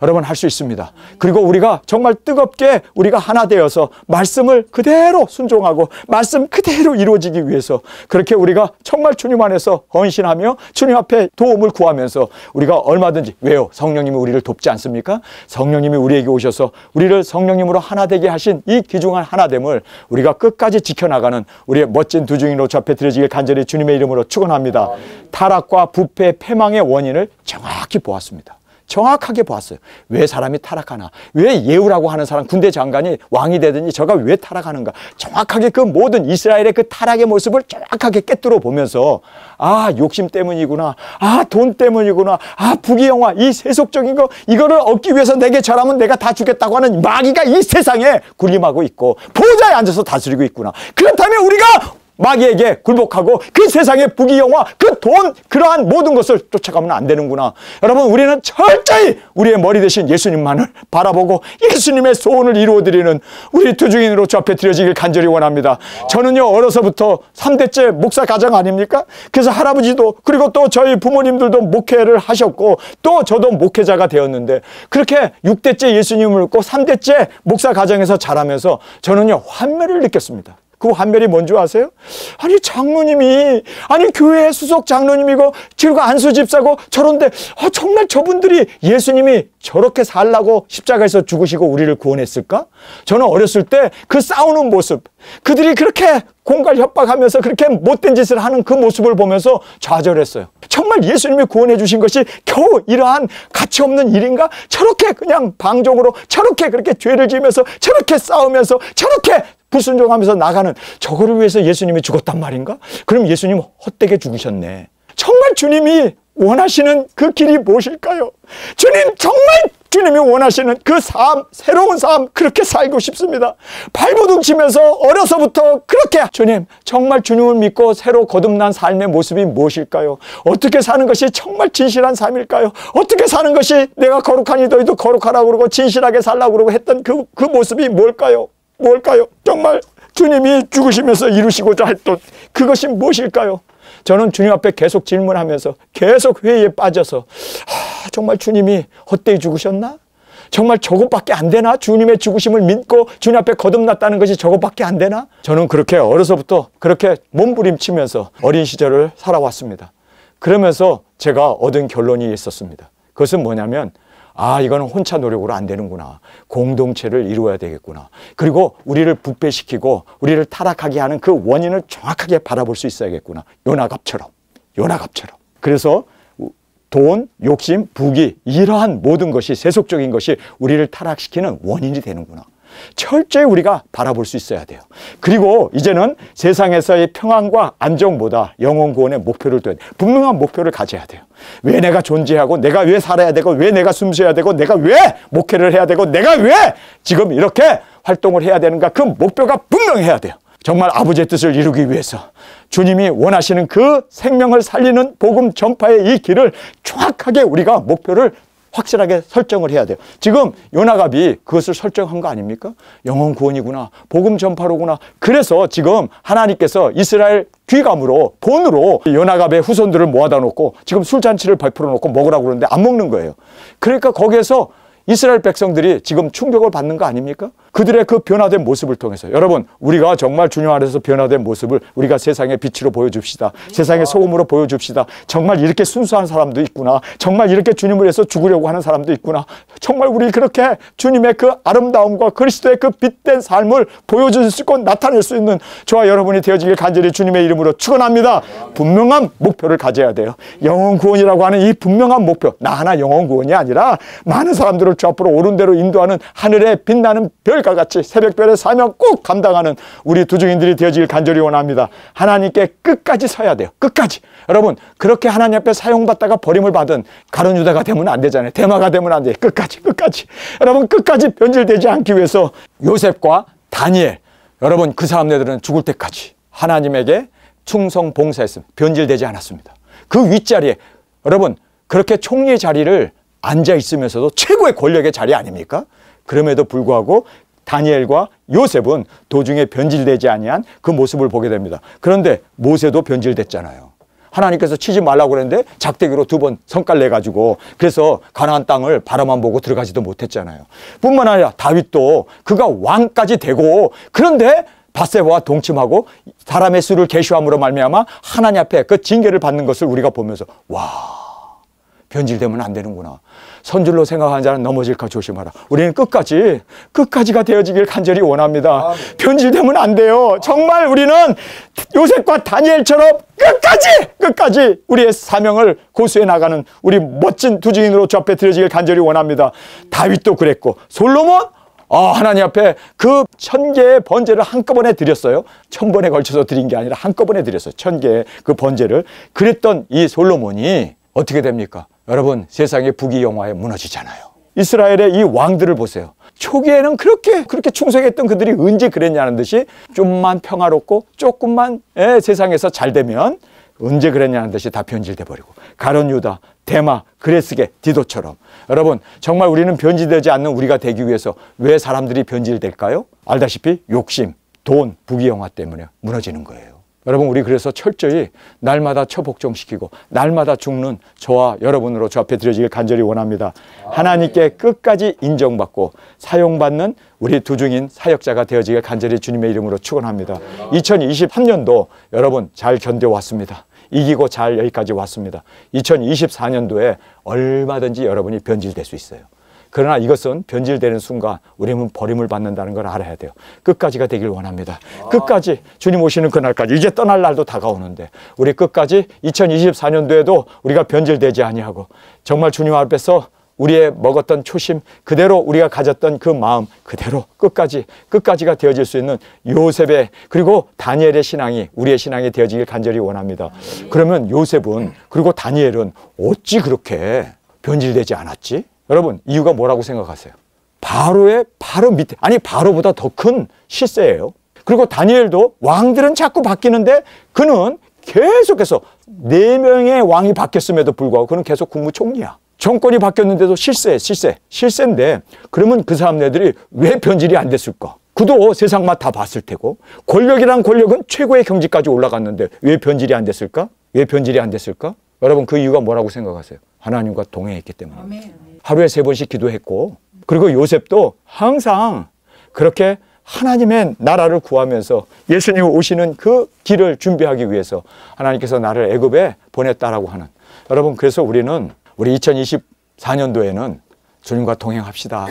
여러분 할 수 있습니다. 그리고 우리가 정말 뜨겁게 우리가 하나 되어서 말씀을 그대로 순종하고 말씀 그대로 이루어지기 위해서 그렇게 우리가 정말 주님 안에서 헌신하며 주님 앞에 도움을 구하면서 우리가 얼마든지 왜요? 성령님이 우리를 돕지 않습니까? 성령님이 우리에게 오셔서 우리를 성령님으로 하나 되게 하신 이 귀중한 하나됨을 우리가 끝까지 지켜나가는 우리의 멋진 두중인으로 주 앞에 드려지길 간절히 주님의 이름으로 축원합니다. 타락과 부패, 패망의 원인을 정확히 보았습니다. 정확하게 보았어요. 왜 사람이 타락하나? 왜 예후라고 하는 사람, 군대 장관이 왕이 되더니 저가 왜 타락하는가? 정확하게 그 모든 이스라엘의 그 타락의 모습을 정확하게 꿰뚫어 보면서 욕심 때문이구나. 돈 때문이구나. 부귀영화, 이 세속적인 거 이거를 얻기 위해서 내게 절하면 내가 다 주겠다고 하는 마귀가 이 세상에 군림하고 있고 보좌에 앉아서 다스리고 있구나. 그렇다면 우리가 마귀에게 굴복하고 그 세상의 부귀영화, 그 돈, 그러한 모든 것을 쫓아가면 안 되는구나. 여러분, 우리는 철저히 우리의 머리 대신 예수님만을 바라보고 예수님의 소원을 이루어드리는 우리 투중인으로 주 앞에 드려지길 간절히 원합니다. 저는요, 어려서부터 3대째 목사 가정 아닙니까? 그래서 할아버지도 그리고 또 저희 부모님들도 목회를 하셨고 또 저도 목회자가 되었는데 그렇게 6대째 예수님을 믿고 3대째 목사 가정에서 자라면서 저는요, 환멸을 느꼈습니다. 그 환멸이 뭔지 아세요? 아니, 장로님이, 아니, 교회 수석 장로님이고, 그리고 안수 집사고, 저런데, 정말 저분들이 예수님이 저렇게 살라고 십자가에서 죽으시고 우리를 구원했을까? 저는 어렸을 때 그 싸우는 모습, 그들이 그렇게 공갈 협박하면서 그렇게 못된 짓을 하는 그 모습을 보면서 좌절했어요. 정말 예수님이 구원해 주신 것이 겨우 이러한 가치 없는 일인가? 저렇게 그냥 방종으로, 저렇게 그렇게 죄를 지으면서, 저렇게 싸우면서, 저렇게 불순종하면서 나가는 저거를 위해서 예수님이 죽었단 말인가? 그럼 예수님 헛되게 죽으셨네. 정말 주님이 원하시는 그 길이 무엇일까요? 주님, 정말 주님이 원하시는 그 삶, 새로운 삶, 그렇게 살고 싶습니다. 발버둥 치면서 어려서부터 그렇게 주님, 정말 주님을 믿고 새로 거듭난 삶의 모습이 무엇일까요? 어떻게 사는 것이 정말 진실한 삶일까요? 어떻게 사는 것이 내가 거룩하니 너희도 거룩하라고 그러고 진실하게 살라고 그러고 했던 그 모습이 뭘까요? 정말 주님이 죽으시면서 이루시고자 했던 그것이 무엇일까요? 저는 주님 앞에 계속 질문하면서 계속 회의에 빠져서 정말 주님이 헛되이 죽으셨나? 정말 저것밖에 안 되나? 주님의 죽으심을 믿고 주님 앞에 거듭났다는 것이 저것밖에 안 되나? 저는 그렇게 어려서부터 그렇게 몸부림치면서 어린 시절을 살아왔습니다. 그러면서 제가 얻은 결론이 있었습니다. 그것은 뭐냐면 이거는 혼자 노력으로 안 되는구나. 공동체를 이루어야 되겠구나. 그리고 우리를 부패시키고 우리를 타락하게 하는 그 원인을 정확하게 바라볼 수 있어야겠구나. 요나갑처럼. 그래서 돈, 욕심, 부귀, 이러한 모든 것이 세속적인 것이 우리를 타락시키는 원인이 되는구나. 철저히 우리가 바라볼 수 있어야 돼요. 그리고 이제는 세상에서의 평안과 안정보다 영혼 구원의 목표를 둬야 돼요. 분명한 목표를 가져야 돼요. 왜 내가 존재하고 내가 왜 살아야 되고 왜 내가 숨쉬어야 되고 내가 왜 목회를 해야 되고 내가 왜 지금 이렇게 활동을 해야 되는가, 그 목표가 분명해야 돼요. 정말 아버지의 뜻을 이루기 위해서 주님이 원하시는 그 생명을 살리는 복음 전파의 이 길을 정확하게 우리가 목표를 확실하게 설정을 해야 돼요. 지금 요나갑이 그것을 설정한 거 아닙니까? 영혼 구원이구나, 복음 전파로구나. 그래서 지금 하나님께서 이스라엘 귀감으로 돈으로 요나갑의 후손들을 모아다 놓고 지금 술잔치를 베풀어 놓고 먹으라고 그러는데 안 먹는 거예요. 그러니까 거기에서 이스라엘 백성들이 지금 충격을 받는 거 아닙니까? 그들의 그 변화된 모습을 통해서 여러분, 우리가 정말 주님 안에서 변화된 모습을 우리가 세상의 빛으로 보여줍시다. 세상의 소금으로 보여줍시다. 정말 이렇게 순수한 사람도 있구나. 정말 이렇게 주님을 위해서 죽으려고 하는 사람도 있구나. 정말 우리 그렇게 주님의 그 아름다움과 그리스도의 그 빛된 삶을 보여줄 수 있고 나타낼 수 있는 저와 여러분이 되어지길 간절히 주님의 이름으로 축원합니다. 분명한 목표를 가져야 돼요. 영혼 구원이라고 하는 이 분명한 목표, 나 하나 영혼 구원이 아니라 많은 사람들을 주 앞으로 옳은 대로 인도하는 하늘에 빛나는 별과 같이 새벽별의 사명 꼭 감당하는 우리 두중인들이 되어지길 간절히 원합니다. 하나님께 끝까지 서야 돼요. 끝까지. 여러분, 그렇게 하나님 앞에 사용받다가 버림을 받은 가룟 유다가 되면 안 되잖아요. 대마가 되면 안 돼요. 끝까지. 여러분, 끝까지 변질되지 않기 위해서 요셉과 다니엘, 여러분, 그 사람들은 죽을 때까지 하나님에게 충성 봉사했습니다. 변질되지 않았습니다. 그 윗자리에 여러분, 그렇게 총리의 자리를 앉아 있으면서도 최고의 권력의 자리 아닙니까? 그럼에도 불구하고 다니엘과 요셉은 도중에 변질되지 아니한 그 모습을 보게 됩니다. 그런데 모세도 변질됐잖아요. 하나님께서 치지 말라고 그랬는데 작대기로 2번 성깔 내가지고 그래서 가나안 땅을 바라만 보고 들어가지도 못했잖아요. 뿐만 아니라 다윗도 그가 왕까지 되고 그런데 밧세바와 동침하고 사람의 수를 계시함으로 말미암아 하나님 앞에 그 징계를 받는 것을 우리가 보면서 변질되면 안 되는구나. 선줄로 생각하는 자는 넘어질까 조심하라. 우리는 끝까지가 되어지길 간절히 원합니다. 변질되면 안 돼요. 정말 우리는 요셉과 다니엘처럼 끝까지 우리의 사명을 고수해 나가는 우리 멋진 두중인으로 주 앞에 드려지길 간절히 원합니다. 다윗도 그랬고 솔로몬 하나님 앞에 그 1000개의 번제를 한꺼번에 드렸어요. 1000번에 걸쳐서 드린 게 아니라 한꺼번에 드렸어요. 1000개의 그 번제를. 그랬던 이 솔로몬이 어떻게 됩니까? 여러분, 세상의 부귀영화에 무너지잖아요. 이스라엘의 이 왕들을 보세요. 초기에는 그렇게 충성했던 그들이 언제 그랬냐는 듯이 좀만 평화롭고 조금만 세상에서 잘 되면 언제 그랬냐는 듯이 다 변질돼 버리고 가룟 유다, 데마, 그레스게, 디도처럼 여러분 정말 우리는 변질되지 않는 우리가 되기 위해서 왜 사람들이 변질될까요? 알다시피 욕심, 돈, 부귀영화 때문에 무너지는 거예요. 여러분 우리 그래서 철저히 날마다 처복종시키고 날마다 죽는 저와 여러분으로 저 앞에 드려지길 간절히 원합니다. 하나님께 끝까지 인정받고 사용받는 우리 두중인 사역자가 되어지길 간절히 주님의 이름으로 축원합니다. 2023년도 여러분 잘 견뎌왔습니다. 이기고 잘 여기까지 왔습니다. 2024년도에 얼마든지 여러분이 변질될 수 있어요. 그러나 이것은 변질되는 순간 우리는 버림을 받는다는 걸 알아야 돼요. 끝까지가 되길 원합니다. 끝까지 주님 오시는 그날까지 이제 떠날 날도 다가오는데 우리 끝까지 2024년도에도 우리가 변질되지 아니하고 정말 주님 앞에서 우리의 먹었던 초심 그대로 우리가 가졌던 그 마음 그대로 끝까지가 되어질 수 있는 요셉의 그리고 다니엘의 신앙이 우리의 신앙이 되어지길 간절히 원합니다. 그러면 요셉은 그리고 다니엘은 어찌 그렇게 변질되지 않았지? 여러분 이유가 뭐라고 생각하세요? 바로의 바로 밑에 아니 바로보다 더 큰 실세예요. 그리고 다니엘도 왕들은 자꾸 바뀌는데 그는 계속해서 4명의 왕이 바뀌었음에도 불구하고 그는 계속 국무총리야. 정권이 바뀌었는데도 실세인데 그러면 그 사람들이 왜 변질이 안 됐을까? 그도 세상 맛 다 봤을 테고 권력이란 권력은 최고의 경지까지 올라갔는데 왜 변질이 안 됐을까? 왜 변질이 안 됐을까? 여러분 그 이유가 뭐라고 생각하세요? 하나님과 동행했기 때문입니다. 하루에 3번씩 기도했고 그리고 요셉도 항상 그렇게 하나님의 나라를 구하면서 예수님 오시는 그 길을 준비하기 위해서 하나님께서 나를 애굽에 보냈다라고 하는 여러분 그래서 우리는 우리 2024년도에는 주님과 동행합시다.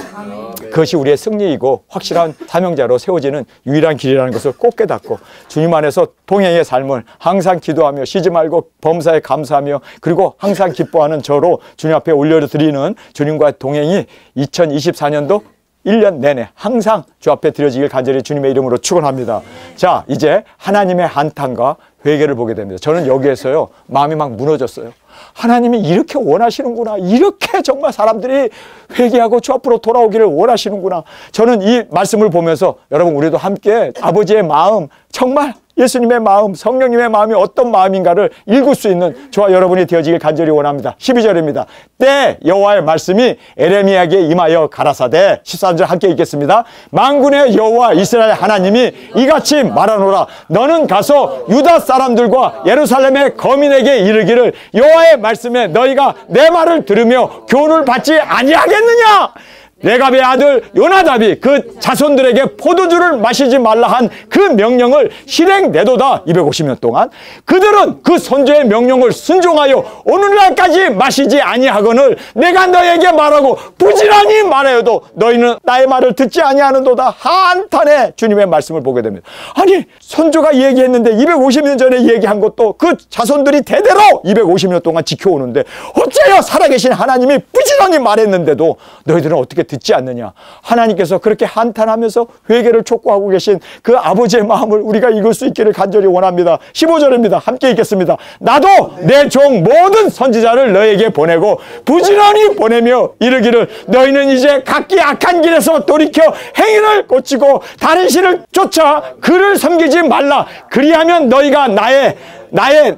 그것이 우리의 승리이고 확실한 사명자로 세워지는 유일한 길이라는 것을 꼭 깨닫고 주님 안에서 동행의 삶을 항상 기도하며 쉬지 말고 범사에 감사하며 그리고 항상 기뻐하는 저로 주님 앞에 올려드리는 주님과의 동행이 2024년도 1년 내내 항상 주 앞에 드려지길 간절히 주님의 이름으로 축원합니다. 자, 이제 하나님의 한탄과 회개를 보게 됩니다. 저는 여기에서요 마음이 막 무너졌어요. 하나님이 이렇게 원하시는구나. 이렇게 정말 사람들이 회개하고 주 앞으로 돌아오기를 원하시는구나. 저는 이 말씀을 보면서 여러분 우리도 함께 아버지의 마음 정말 예수님의 마음, 성령님의 마음이 어떤 마음인가를 읽을 수 있는 저와 여러분이 되어지길 간절히 원합니다. 12절입니다. 때 여호와의 말씀이 에레미야에게 임하여 가라사대 13절 함께 읽겠습니다. 만군의 여호와 이스라엘 하나님이 이같이 말하노라. 너는 가서 유다 사람들과 예루살렘의 거민에게 이르기를 여호와의 말씀에 너희가 내 말을 들으며 교훈을 받지 아니하겠느냐. 레갑의 아들 요나답이 그 자손들에게 포도주를 마시지 말라 한 그 명령을 실행내도다. 250년 동안 그들은 그 선조의 명령을 순종하여 오늘날까지 마시지 아니하거늘 내가 너에게 말하고 부지런히 말하여도 너희는 나의 말을 듣지 아니하는도다. 한탄에 주님의 말씀을 보게 됩니다. 아니 선조가 얘기했는데 250년 전에 얘기한 것도 그 자손들이 대대로 250년 동안 지켜오는데 어째요 살아계신 하나님이 부지런히 말했는데도 너희들은 어떻게 듣지 않느냐. 하나님께서 그렇게 한탄하면서 회개를 촉구하고 계신 그 아버지의 마음을 우리가 읽을 수 있기를 간절히 원합니다. 15절입니다. 함께 읽겠습니다. 나도 내 종 모든 선지자를 너에게 보내고 부지런히 보내며 이르기를 너희는 이제 각기 악한 길에서 돌이켜 행위를 고치고 다른 신을 쫓아 그를 섬기지 말라. 그리하면 너희가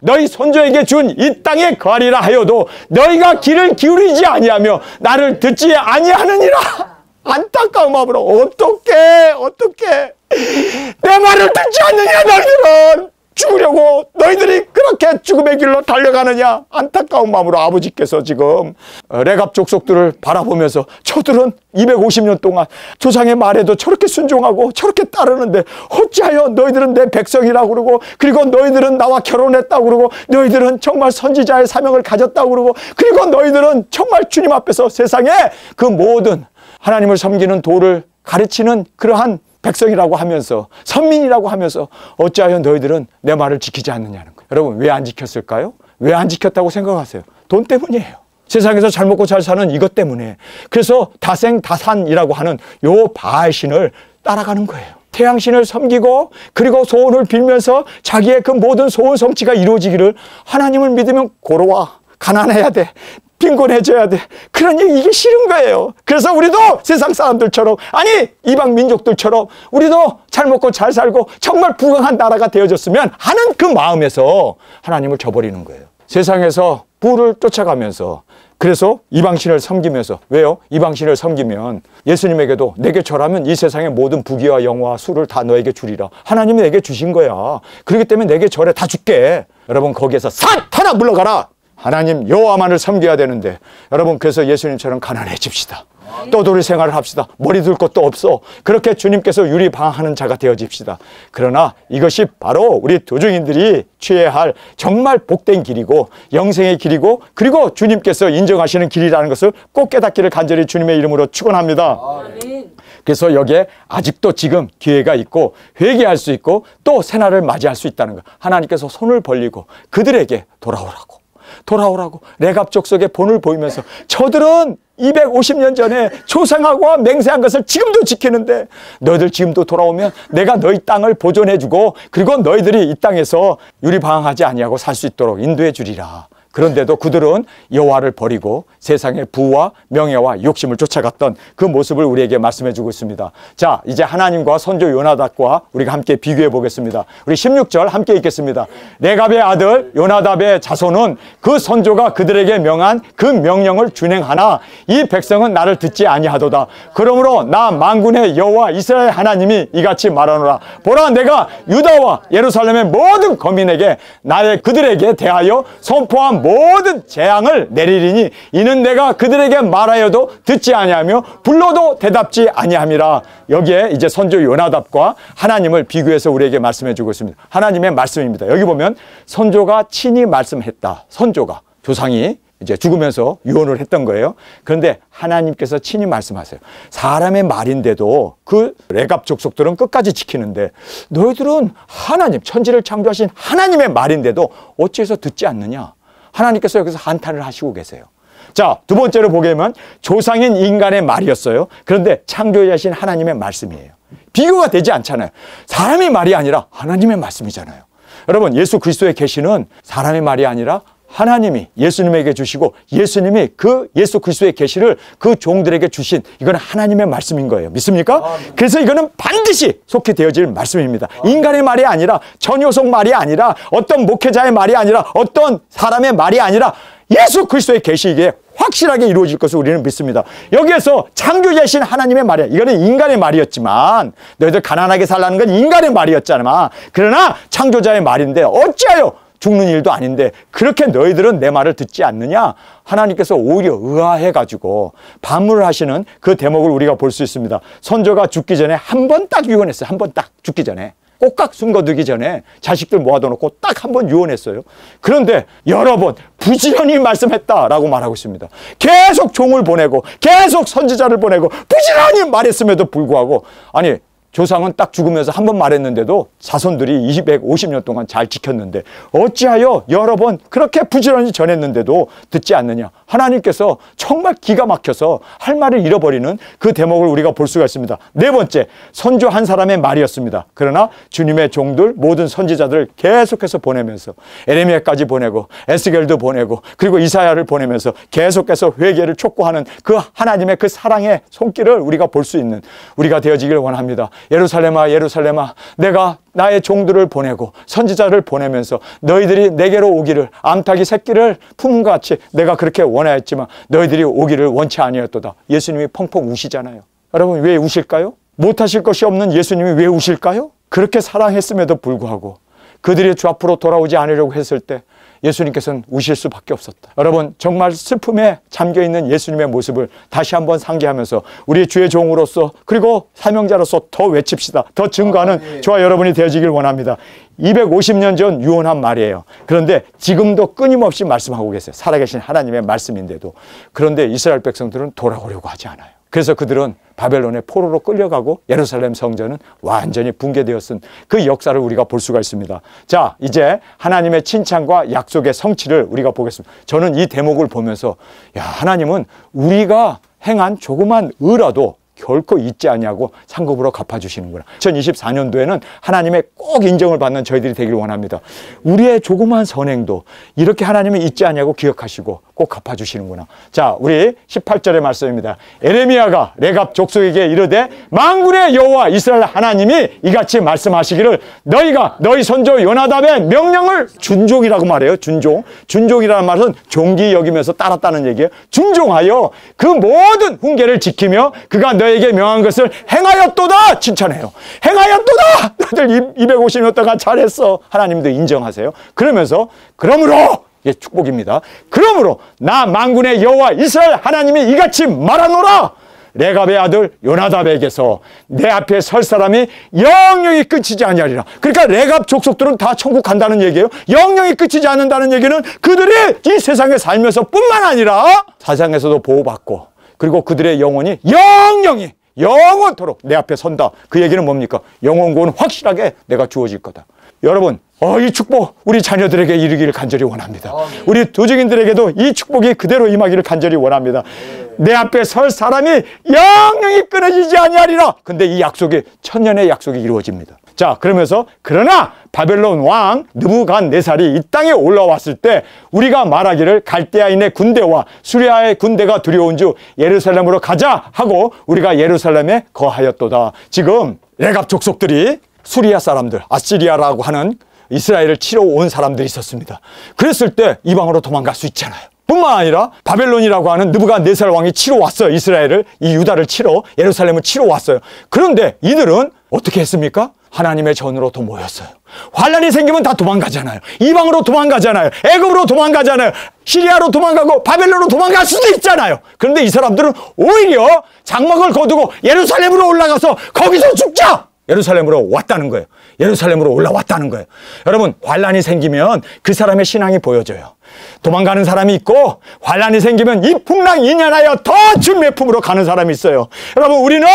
너희 손조에게 준 이 땅에 거하리라 하여도 너희가 귀를 기울이지 아니하며 나를 듣지 아니하느니라. 안타까운 마음으로 어떻게 내 말을 듣지 않느냐. 너희들은 죽으려고 너희들이 그렇게 죽음의 길로 달려가느냐. 안타까운 마음으로 아버지께서 지금 레갑 족속들을 바라보면서 저들은 250년 동안 조상의 말에도 저렇게 순종하고 저렇게 따르는데 어찌하여 너희들은 내 백성이라고 그러고 그리고 너희들은 나와 결혼했다고 그러고 너희들은 정말 선지자의 사명을 가졌다고 그러고 그리고 너희들은 정말 주님 앞에서 세상에 그 모든 하나님을 섬기는 도를 가르치는 그러한 백성이라고 하면서 선민이라고 하면서 어찌하여 너희들은 내 말을 지키지 않느냐는 거예요. 여러분 왜 안 지켰을까요? 왜 안 지켰다고 생각하세요? 돈 때문이에요. 세상에서 잘 먹고 잘 사는 이것 때문에. 그래서 다생다산이라고 하는 요 바알신을 따라가는 거예요. 태양신을 섬기고 그리고 소원을 빌면서 자기의 그 모든 소원 성취가 이루어지기를 하나님을 믿으면 고로와 가난해야 돼. 빈곤해져야 돼. 그러니 이게 싫은 거예요. 그래서 우리도 세상 사람들처럼, 아니 이방 민족들처럼 우리도 잘 먹고 잘 살고 정말 부강한 나라가 되어졌으면 하는 그 마음에서 하나님을 저버리는 거예요. 세상에서 부를 쫓아가면서, 그래서 이방신을 섬기면서. 왜요? 이방신을 섬기면 예수님에게도 내게 절하면 이 세상의 모든 부귀와 영화와 수를 다 너에게 주리라. 하나님이 내게 주신 거야. 그렇기 때문에 내게 절해, 다 줄게. 여러분, 거기에서 사탄아 물러가라. 하나님 여호와만을 섬겨야 되는데, 여러분, 그래서 예수님처럼 가난해집시다. 떠돌이 생활을 합시다. 머리 둘 것도 없어. 그렇게 주님께서 유리방황하는 자가 되어집시다. 그러나 이것이 바로 우리 도중인들이 취해야 할 정말 복된 길이고 영생의 길이고, 그리고 주님께서 인정하시는 길이라는 것을 꼭 깨닫기를 간절히 주님의 이름으로 축원합니다. 그래서 여기에 아직도 지금 기회가 있고 회개할 수 있고 또 새날을 맞이할 수 있다는 것. 하나님께서 손을 벌리고 그들에게 돌아오라고 레갑 족속의 본을 보이면서, 저들은 250년 전에 조상하고 맹세한 것을 지금도 지키는데 너희들 지금도 돌아오면 내가 너희 땅을 보존해주고, 그리고 너희들이 이 땅에서 유리방황하지 아니하고 살 수 있도록 인도해 주리라. 그런데도 그들은 여호와를 버리고 세상의 부와 명예와 욕심을 쫓아갔던 그 모습을 우리에게 말씀해 주고 있습니다. 자, 이제 하나님과 선조 요나답과 우리가 함께 비교해 보겠습니다. 우리 16절 함께 읽겠습니다. 레갑의 아들 요나답의 자손은 그 선조가 그들에게 명한 그 명령을 준행하나 이 백성은 나를 듣지 아니하도다. 그러므로 나 만군의 여호와 이스라엘 하나님이 이같이 말하노라. 보라, 내가 유다와 예루살렘의 모든 거민에게 나의 그들에게 대하여 선포한 모든 재앙을 내리리니 이는 내가 그들에게 말하여도 듣지 아니하며 불러도 대답지 아니함이라. 여기에 이제 선조 요나답과 하나님을 비교해서 우리에게 말씀해 주고 있습니다. 하나님의 말씀입니다. 여기 보면 선조가 친히 말씀했다. 선조가, 조상이 이제 죽으면서 유언을 했던 거예요. 그런데 하나님께서 친히 말씀하세요. 사람의 말인데도 그 레갑 족속들은 끝까지 지키는데 너희들은 하나님, 천지를 창조하신 하나님의 말인데도 어찌해서 듣지 않느냐. 하나님께서 여기서 한탄을 하시고 계세요. 자, 두 번째로 보게 되면 조상인 인간의 말이었어요. 그런데 창조자신 하나님의 말씀이에요. 비교가 되지 않잖아요. 사람의 말이 아니라 하나님의 말씀이잖아요. 여러분, 예수 그리스도의 계시는 사람의 말이 아니라 하나님이 예수님에게 주시고 예수님이 그 예수 그리스도의 계시를 그 종들에게 주신, 이건 하나님의 말씀인 거예요. 믿습니까? 그래서 이거는 반드시 속히 되어질 말씀입니다. 인간의 말이 아니라, 전효성 말이 아니라, 어떤 목회자의 말이 아니라, 어떤 사람의 말이 아니라 예수 그리스도의 계시이기에 확실하게 이루어질 것을 우리는 믿습니다. 여기에서 창조자신 하나님의 말이야. 이거는 인간의 말이었지만, 너희들 가난하게 살라는 건 인간의 말이었잖아. 그러나 창조자의 말인데 어찌하여 죽는 일도 아닌데 그렇게 너희들은 내 말을 듣지 않느냐. 하나님께서 오히려 의아해가지고 반문을 하시는 그 대목을 우리가 볼 수 있습니다. 선조가 죽기 전에 한 번 딱 유언했어요. 한 번 딱 죽기 전에, 꼭각 숨겨두기 전에 자식들 모아둬놓고 딱 한 번 유언했어요. 그런데 여러 번 부지런히 말씀했다라고 말하고 있습니다. 계속 종을 보내고 계속 선지자를 보내고 부지런히 말했음에도 불구하고, 아니 조상은 딱 죽으면서 한 번 말했는데도 자손들이 250년 동안 잘 지켰는데 어찌하여 여러 번 그렇게 부지런히 전했는데도 듣지 않느냐. 하나님께서 정말 기가 막혀서 할 말을 잃어버리는 그 대목을 우리가 볼 수가 있습니다. 네 번째, 선조 한 사람의 말이었습니다. 그러나 주님의 종들 모든 선지자들을 계속해서 보내면서 에레미야까지 보내고 에스겔도 보내고 그리고 이사야를 보내면서 계속해서 회개를 촉구하는 그 하나님의 그 사랑의 손길을 우리가 볼 수 있는 우리가 되어지기를 원합니다. 예루살렘아 예루살렘아, 내가 나의 종들을 보내고 선지자를 보내면서 너희들이 내게로 오기를 암탉이 새끼를 품은 것 같이 내가 그렇게 원하였지만 너희들이 오기를 원치 아니었도다. 예수님이 펑펑 우시잖아요. 여러분, 왜 우실까요? 못하실 것이 없는 예수님이 왜 우실까요? 그렇게 사랑했음에도 불구하고 그들이 주 앞으로 돌아오지 않으려고 했을 때 예수님께서는 우실 수밖에 없었다. 여러분, 정말 슬픔에 잠겨있는 예수님의 모습을 다시 한번 상기하면서 우리 주의 종으로서 그리고 사명자로서 더 외칩시다. 더 증거하는 저와 여러분이 되어지길 원합니다. 250년 전 유언한 말이에요. 그런데 지금도 끊임없이 말씀하고 계세요. 살아계신 하나님의 말씀인데도. 그런데 이스라엘 백성들은 돌아오려고 하지 않아요. 그래서 그들은 바벨론의 포로로 끌려가고 예루살렘 성전은 완전히 붕괴되었은 그 역사를 우리가 볼 수가 있습니다. 자, 이제 하나님의 칭찬과 약속의 성취를 우리가 보겠습니다. 저는 이 대목을 보면서, 야, 하나님은 우리가 행한 조그만 의라도 결코 잊지 아니하고 상급으로 갚아주시는구나. 2024년도에는 하나님의 꼭 인정을 받는 저희들이 되기를 원합니다. 우리의 조그마한 선행도 이렇게 하나님이 잊지 아니하고 기억하시고 꼭 갚아주시는구나. 자, 우리 18절의 말씀입니다. 에레미야가 레갑 족속에게 이르되 만군의 여호와 이스라엘 하나님이 이같이 말씀하시기를 너희가 너희 선조 요나답의 명령을 준종이라고 말해요. 준종이라는 말은 종기 여기면서 따랐다는 얘기예요. 준종하여 그 모든 훈계를 지키며 그가 너에게 명한 것을 행하였도다 칭찬해요. 행하였도다. 너희들 250년 동안 잘했어. 하나님도 인정하세요. 그러면서 그러므로 이게 축복입니다. 그러므로 나 만군의 여호와 이스라엘 하나님이 이같이 말하노라. 레갑의 아들 요나답에게서 내 앞에 설 사람이 영영이 끝이지 아니하리라. 그러니까 레갑 족속들은 다 천국 간다는 얘기예요. 영영이 끝이지 않는다는 얘기는 그들이 이 세상에 살면서 뿐만 아니라 사상에서도 보호받고 그리고 그들의 영혼이 영영이 영원토록 내 앞에 선다. 그 얘기는 뭡니까? 영원구원 확실하게 내가 주어질 거다. 여러분, 이 축복 우리 자녀들에게 이르기를 간절히 원합니다. 우리 도적인들에게도 이 축복이 그대로 임하기를 간절히 원합니다. 내 앞에 설 사람이 영영이 끊어지지 아니하리라. 근데 이 약속이 천년의 약속이 이루어집니다. 자, 그러면서 그러나 바벨론 왕 느부갓네살이 이 땅에 올라왔을 때 우리가 말하기를 갈대아인의 군대와 수리아의 군대가 두려운 주 예루살렘으로 가자 하고 우리가 예루살렘에 거하였도다. 지금 레갑 족속들이 수리아 사람들, 아시리아라고 하는 이스라엘을 치러 온 사람들이 있었습니다. 그랬을 때 이방으로 도망갈 수 있잖아요. 뿐만 아니라 바벨론이라고 하는 느부갓네살 왕이 치러 왔어요. 이스라엘을, 이 유다를 치러, 예루살렘을 치러 왔어요. 그런데 이들은 어떻게 했습니까? 하나님의 전으로 더 모였어요. 환란이 생기면 다 도망가잖아요. 이방으로 도망가잖아요. 애굽으로 도망가잖아요. 시리아로 도망가고 바벨론으로 도망갈 수도 있잖아요. 그런데 이 사람들은 오히려 장막을 거두고 예루살렘으로 올라가서 거기서 죽자! 예루살렘으로 왔다는 거예요. 예루살렘으로 올라왔다는 거예요. 여러분, 환란이 생기면 그 사람의 신앙이 보여져요. 도망가는 사람이 있고 환란이 생기면 이 풍랑 인연하여 더 주님의 품으로 가는 사람이 있어요. 여러분, 우리는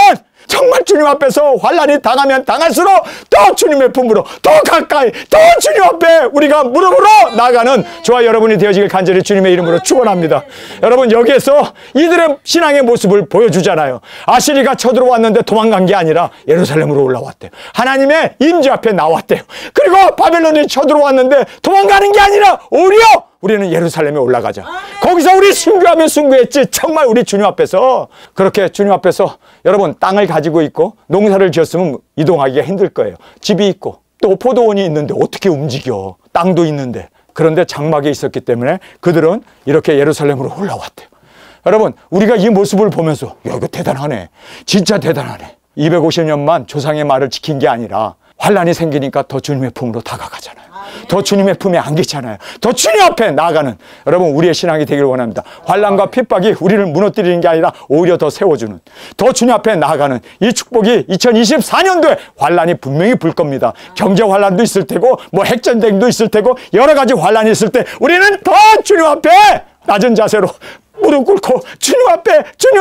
정말 주님 앞에서 환란이 당하면 당할수록 더 주님의 품으로 더 가까이 더 주님 앞에 우리가 무릎으로 나가는 저와 여러분이 되어지길 간절히 주님의 이름으로 축원합니다. 여러분, 여기에서 이들의 신앙의 모습을 보여주잖아요. 아시리가 쳐들어왔는데 도망간 게 아니라 예루살렘으로 올라왔대요. 하나님의 임재 앞에 나왔대요. 그리고 바벨론이 쳐들어왔는데 도망가는 게 아니라 오히려 우리는 예루살렘에 올라가자. 거기서 우리 순교하면 순교했지. 정말 우리 주님 앞에서 그렇게 주님 앞에서 여러분 땅을 가지고 있고 농사를 지었으면 이동하기가 힘들 거예요. 집이 있고 또 포도원이 있는데 어떻게 움직여. 땅도 있는데. 그런데 장막에 있었기 때문에 그들은 이렇게 예루살렘으로 올라왔대요. 여러분, 우리가 이 모습을 보면서 야, 이거 대단하네. 진짜 대단하네. 250년만 조상의 말을 지킨 게 아니라 환란이 생기니까 더 주님의 품으로 다가가잖아요. 더 주님의 품에 안기잖아요. 더 주님 앞에 나아가는 여러분, 우리의 신앙이 되기를 원합니다. 환란과 핍박이 우리를 무너뜨리는 게 아니라 오히려 더 세워주는, 더 주님 앞에 나아가는 이 축복이 2024년도에 환란이 분명히 불 겁니다. 경제 환란도 있을 테고 뭐 핵전쟁도 있을 테고 여러 가지 환란이 있을 때 우리는 더 주님 앞에 낮은 자세로 무릎 꿇고 주님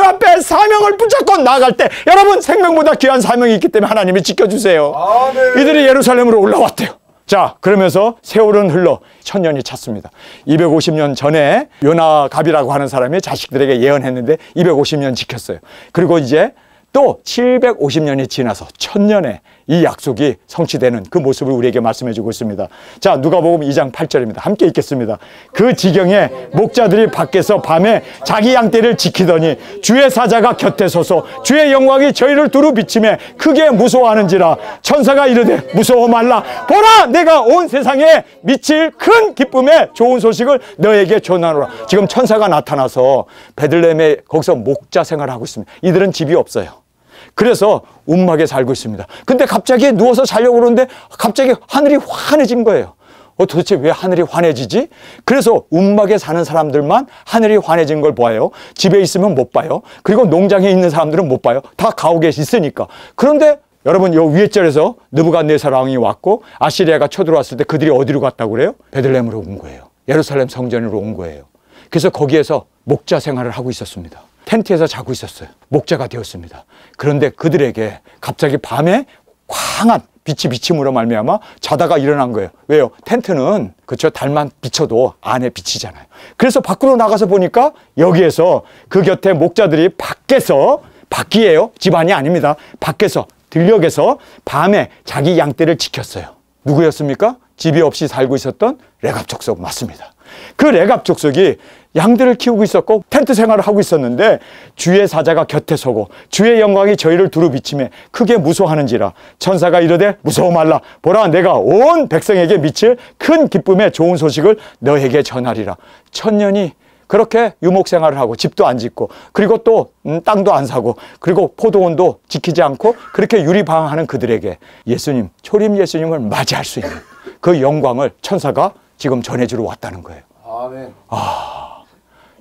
앞에 사명을 붙잡고 나아갈 때 여러분, 생명보다 귀한 사명이 있기 때문에 하나님이 지켜주세요. 아멘. 이들이 예루살렘으로 올라왔대요. 자, 그러면서 세월은 흘러 천년이 찼습니다. 250년 전에 요나갑이라고 하는 사람이 자식들에게 예언했는데 250년 지켰어요. 그리고 이제 또 750년이 지나서 천년에 이 약속이 성취되는 그 모습을 우리에게 말씀해 주고 있습니다. 자, 누가복음 2장 8절입니다. 함께 읽겠습니다. 그 지경에 목자들이 밖에서 밤에 자기 양떼를 지키더니 주의 사자가 곁에 서서 주의 영광이 저희를 두루 비치매 크게 무서워하는지라. 천사가 이르되 무서워 말라. 보라, 내가 온 세상에 미칠 큰 기쁨의 좋은 소식을 너에게 전하노라. 지금 천사가 나타나서 베들레헴에 거기서 목자 생활을 하고 있습니다. 이들은 집이 없어요. 그래서 움막에 살고 있습니다. 근데 갑자기 누워서 자려고 그러는데 갑자기 하늘이 환해진 거예요. 도대체 왜 하늘이 환해지지? 그래서 움막에 사는 사람들만 하늘이 환해진 걸 봐요. 집에 있으면 못 봐요. 그리고 농장에 있는 사람들은 못 봐요. 다 가옥에 있으니까. 그런데 여러분, 요 위에 절에서 느부갓네살 왕이 왔고 아시리아가 쳐들어왔을 때 그들이 어디로 갔다고 그래요? 베들레헴으로 온 거예요. 예루살렘 성전으로 온 거예요. 그래서 거기에서 목자 생활을 하고 있었습니다. 텐트에서 자고 있었어요. 목자가 되었습니다. 그런데 그들에게 갑자기 밤에 광한 빛이 비침으로 말미암아 자다가 일어난 거예요. 왜요? 텐트는 그렇죠, 달만 비춰도 안에 비치잖아요. 그래서 밖으로 나가서 보니까 여기에서 그 곁에 목자들이 밖에서 밖이에요. 집안이 아닙니다. 밖에서, 들녘에서 밤에 자기 양떼를 지켰어요. 누구였습니까? 집이 없이 살고 있었던 레갑 족속 맞습니다. 그 레갑 족속이 양들을 키우고 있었고 텐트 생활을 하고 있었는데 주의 사자가 곁에 서고 주의 영광이 저희를 두루 비치매 크게 무서워하는지라 천사가 이르되 무서워 말라. 보라, 내가 온 백성에게 미칠 큰 기쁨의 좋은 소식을 너에게 전하리라. 천년이 그렇게 유목생활을 하고 집도 안 짓고 그리고 또 땅도 안 사고 그리고 포도원도 지키지 않고 그렇게 유리방황하는 그들에게 예수님, 초림 예수님을 맞이할 수 있는 그 영광을 천사가 지금 전해주러 왔다는 거예요. 아멘.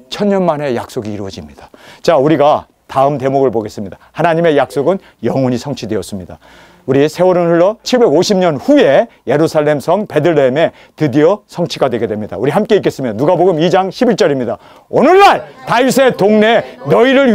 천년 만에 약속이 이루어집니다. 자, 우리가 다음 대목을 보겠습니다. 하나님의 약속은 영원히 성취되었습니다. 우리 세월은 흘러 750년 후에 예루살렘 성 베들레헴에 드디어 성취가 되게 됩니다. 우리 함께 읽겠습니다. 누가복음 2장 11절입니다. 오늘날 다윗의 동네에 너희를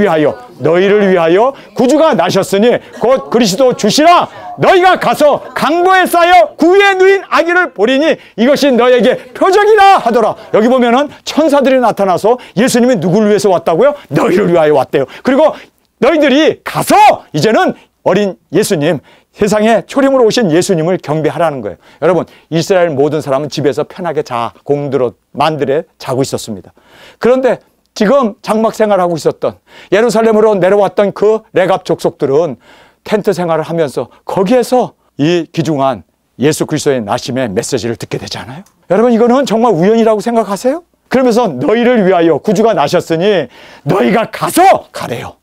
위하여 구주가 나셨으니 곧 그리스도 주시라. 너희가 가서 강보에 쌓여 구유에 누인 아기를 보리니 이것이 너에게 표적이라 하더라. 여기 보면은 천사들이 나타나서 예수님이 누구를 위해서 왔다고요? 너희를 위하여 왔대요. 그리고 너희들이 가서 이제는 어린 예수님, 세상에 초림으로 오신 예수님을 경배하라는 거예요. 여러분, 이스라엘 모든 사람은 집에서 편하게 공들어 만들에 자고 있었습니다. 그런데 지금 장막 생활하고 있었던 예루살렘으로 내려왔던 그 레갑 족속들은 텐트 생활을 하면서 거기에서 이 귀중한 예수 그리스도의 나심의 메시지를 듣게 되잖아요. 여러분, 이거는 정말 우연이라고 생각하세요? 그러면서 너희를 위하여 구주가 나셨으니 너희가 가서 가래요.